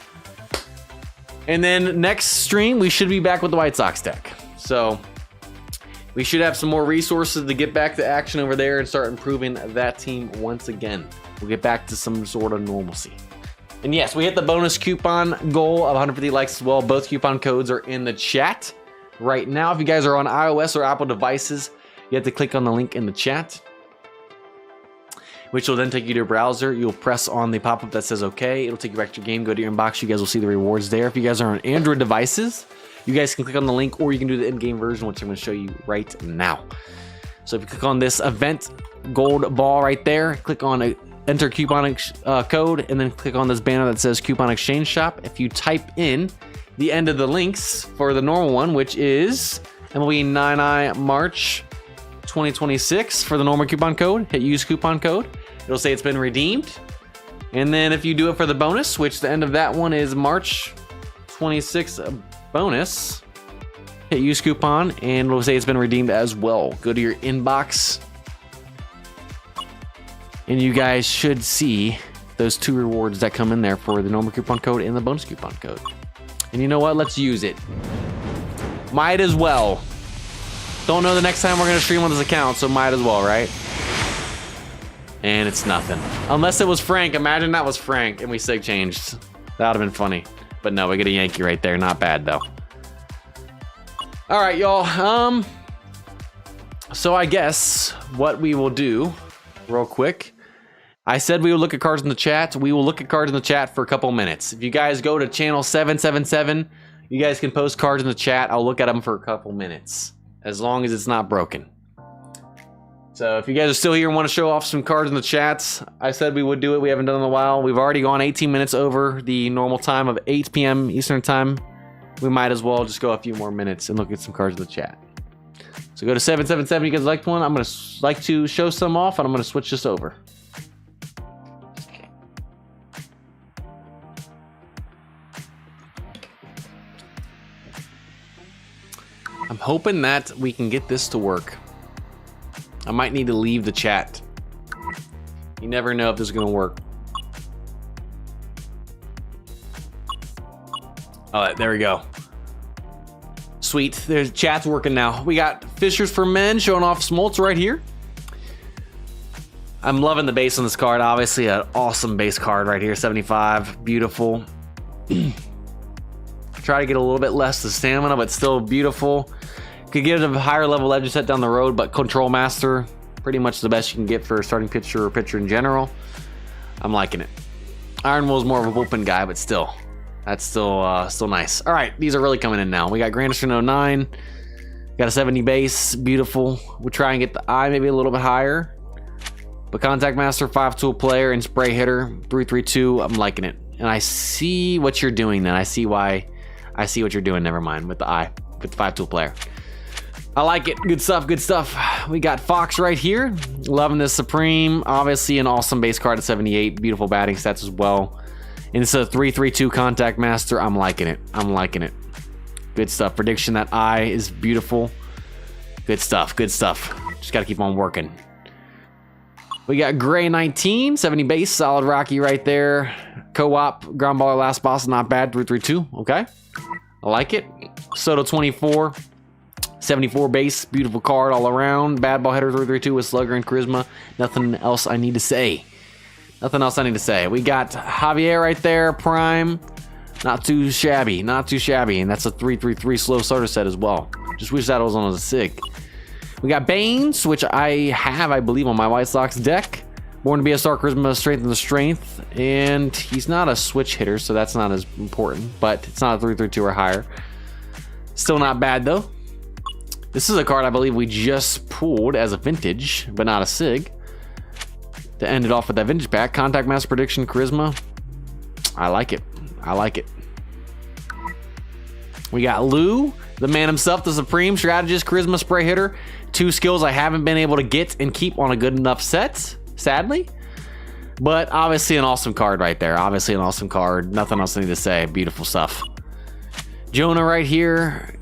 And then next stream, we should be back with the White Sox deck. So we should have some more resources to get back to action over there and start improving that team once again. We'll get back to some sort of normalcy. And yes, we hit the bonus coupon goal of 150 likes as well. Both coupon codes are in the chat right now. If you guys are on iOS or Apple devices, you have to click on the link in the chat, which will then take you to your browser. You'll press on the pop-up that says OK. It'll take you back to your game. Go to your inbox. You guys will see the rewards there. If you guys are on Android devices, you guys can click on the link, or you can do the in-game version, which I'm going to show you right now. So if you click on this event gold ball right there, click on enter coupon code, and then click on this banner that says coupon exchange shop. If you type in the end of the links for the normal one, which is MLB 9i March 2026 for the normal coupon code, hit use coupon code. It'll say it's been redeemed. And then if you do it for the bonus, which the end of that one is March 26 bonus, hit use coupon and it'll say it's been redeemed as well. Go to your inbox and you guys should see those two rewards that come in there for the normal coupon code and the bonus coupon code. And you know what? Let's use it. Might as well. Don't know the next time we're going to stream on this account, so might as well, right? And it's nothing. Unless it was Frank. Imagine that was Frank and we sig changed. That would have been funny. But no, we get a Yankee right there. Not bad, though. All right, y'all. So I guess what we will do real quick. I said we would look at cards in the chat. We will look at cards in the chat for a couple minutes. If you guys go to channel 777, you guys can post cards in the chat. I'll look at them for a couple minutes, as long as it's not broken. So if you guys are still here and want to show off some cards in the chats, I said we would do it. We haven't done it in a while. We've already gone 18 minutes over the normal time of 8 p.m. Eastern time. We might as well just go a few more minutes and look at some cards in the chat. So go to 777. You guys liked one? I'm going to like to show some off, and I'm going to switch this over. I'm hoping that we can get this to work. I might need to leave the chat. You never know if this is going to work. All right, there we go. Sweet. There's chat's working now. We got Fishers for Men showing off Smoltz right here. I'm loving the base on this card. Obviously, an awesome base card right here. 75. Beautiful. Try to get a little bit less the stamina, but still beautiful. Could get a higher level edge set down the road, but Control Master, pretty much the best you can get for a starting pitcher or pitcher in general. I'm liking it. Iron Will's more of a bullpen guy, but still, that's still nice. All right, these are really coming in now. We got Granderson 09, got a 70 base, beautiful. We'll try and get the eye maybe a little bit higher. But Contact Master, 5-tool player, and spray hitter, 332. I'm liking it, and I see what you're doing. Then I see why. I see what you're doing. Never mind with the eye, with the 5-tool player. I like it. Good stuff. Good stuff. We got Fox right here. Loving this Supreme. Obviously an awesome base card at 78. Beautiful batting stats as well. And it's a 332 Contact Master. I'm liking it. I'm liking it. Good stuff. Prediction, that eye is beautiful. Good stuff. Good stuff. Just got to keep on working. We got Gray 19. 70 base. Solid Rocky right there. Co-op. Ground baller last boss. Not bad. 332. Okay. I like it. Soto 24. 74 base, beautiful card all around. Bad ball hitter 332 with slugger and charisma. Nothing else I need to say. Nothing else I need to say. We got Javier right there, prime. Not too shabby, not too shabby. And that's a 333 slow starter set as well. Just wish that was on a SIG. We got Baines, which I have, I believe, on my White Sox deck. Born to be a star, charisma, strength, and the strength. And he's not a switch hitter, so that's not as important. But it's not a 332 or higher. Still not bad, though. This is a card I believe we just pulled as a vintage, but not a SIG. To end it off with that vintage pack. Contact Master, prediction, charisma. I like it. I like it. We got Lou, the man himself, the supreme strategist, charisma, spray hitter. 2 skills I haven't been able to get and keep on a good enough set, sadly. But obviously an awesome card right there. Obviously an awesome card. Nothing else I need to say. Beautiful stuff. Jonah right here.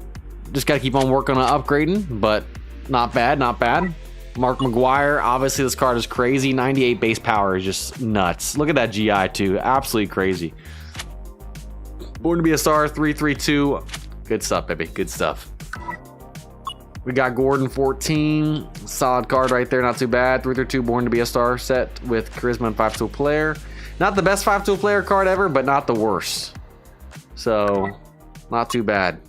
Just got to keep on working on upgrading, but not bad, not bad. Mark McGuire, obviously this card is crazy. 98 base power is just nuts. Look at that GI too, absolutely crazy. Born to be a star, 332. Good stuff, baby, good stuff. We got Gordon 14. Solid card right there. Not too bad. 3/2 Born to be a Star set with Charisma and 5-tool player. Not the best 5-tool player card ever, but not the worst. So, not too bad.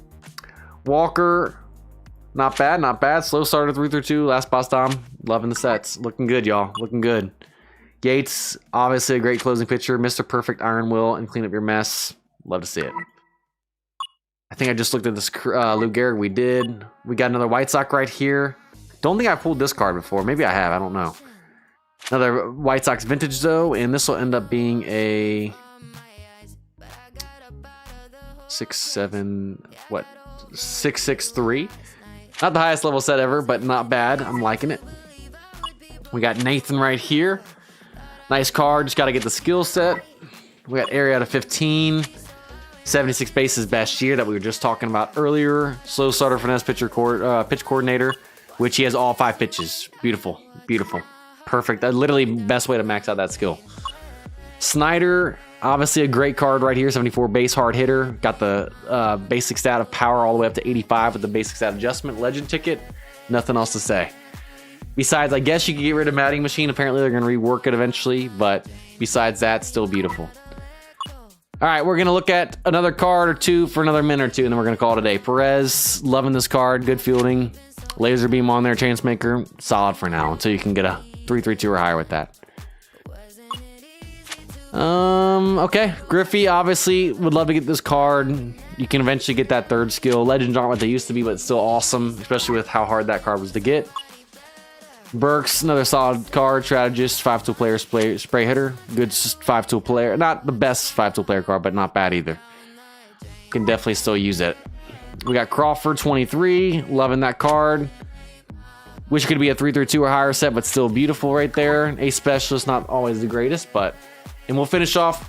Walker, not bad, not bad. Slow starter 3/2. Last boss Tom. Loving the sets. Looking good, y'all. Looking good. Yates, obviously a great closing pitcher. Mr. Perfect Iron Will and clean up your mess. Love to see it. I think I just looked at this Lou Gehrig. We did. We got another White Sox right here. Don't think I pulled this card before. Maybe I have. I don't know. Another White Sox vintage though, and this will end up being a 663. Not the highest level set ever, but not bad. I'm liking it. We got Nathan right here. Nice card. Just got to get the skill set. We got area out of 15. 76 bases best year that we were just talking about earlier. Slow starter, finesse pitch coordinator, which he has all 5 pitches. Beautiful, beautiful, perfect. Literally best way to max out that skill. Snyder, obviously a great card right here. 74 base hard hitter. Got the basic stat of power all the way up to 85 with the basic stat adjustment. Legend ticket. Nothing else to say. Besides, I guess you could get rid of Matting Machine. Apparently they're going to rework it eventually, but besides that, still beautiful. All right, we're going to look at another card or two for another minute or two, and then we're going to call it a day. Perez, loving this card. Good fielding. Laser beam on there, chance maker. Solid for now until you can get a 3/2 or higher with that. Okay. Griffey, obviously, would love to get this card. You can eventually get that third skill. Legends aren't what they used to be, but it's still awesome, especially with how hard that card was to get. Burks, another solid card, strategist, 5-tool player, spray hitter. Good 5-tool player. Not the best 5-tool player card, but not bad either. Can definitely still use it. We got Crawford, 23. Loving that card. Wish it could be a 3/2 or higher set, but still beautiful right there. A specialist, not always the greatest, but... And we'll finish off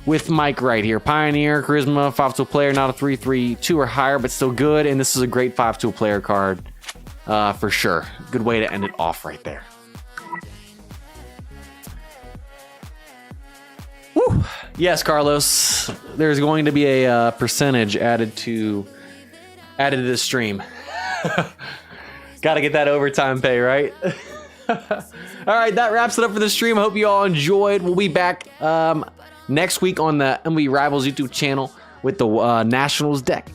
with Mike right here. Pioneer, Charisma, 5-tool player, not a 3/2 or higher, but still good. And this is a great 5-tool player card. For sure. Good way to end it off right there. Woo. Yes, Carlos. There's going to be a percentage added to this stream. Got to get that overtime pay, right? All right, that wraps it up for the stream. I hope you all enjoyed. We'll be back next week on the MLB Rivals YouTube channel with the Nationals deck.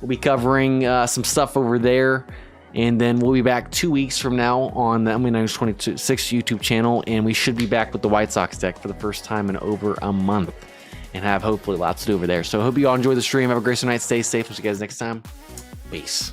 We'll be covering some stuff over there. And then we'll be back 2 weeks from now on the MLB 26 YouTube channel. And we should be back with the White Sox deck for the first time in over a month. And have hopefully lots to do over there. So I hope you all enjoy the stream. Have a great night. Stay safe. We'll see you guys next time. Peace.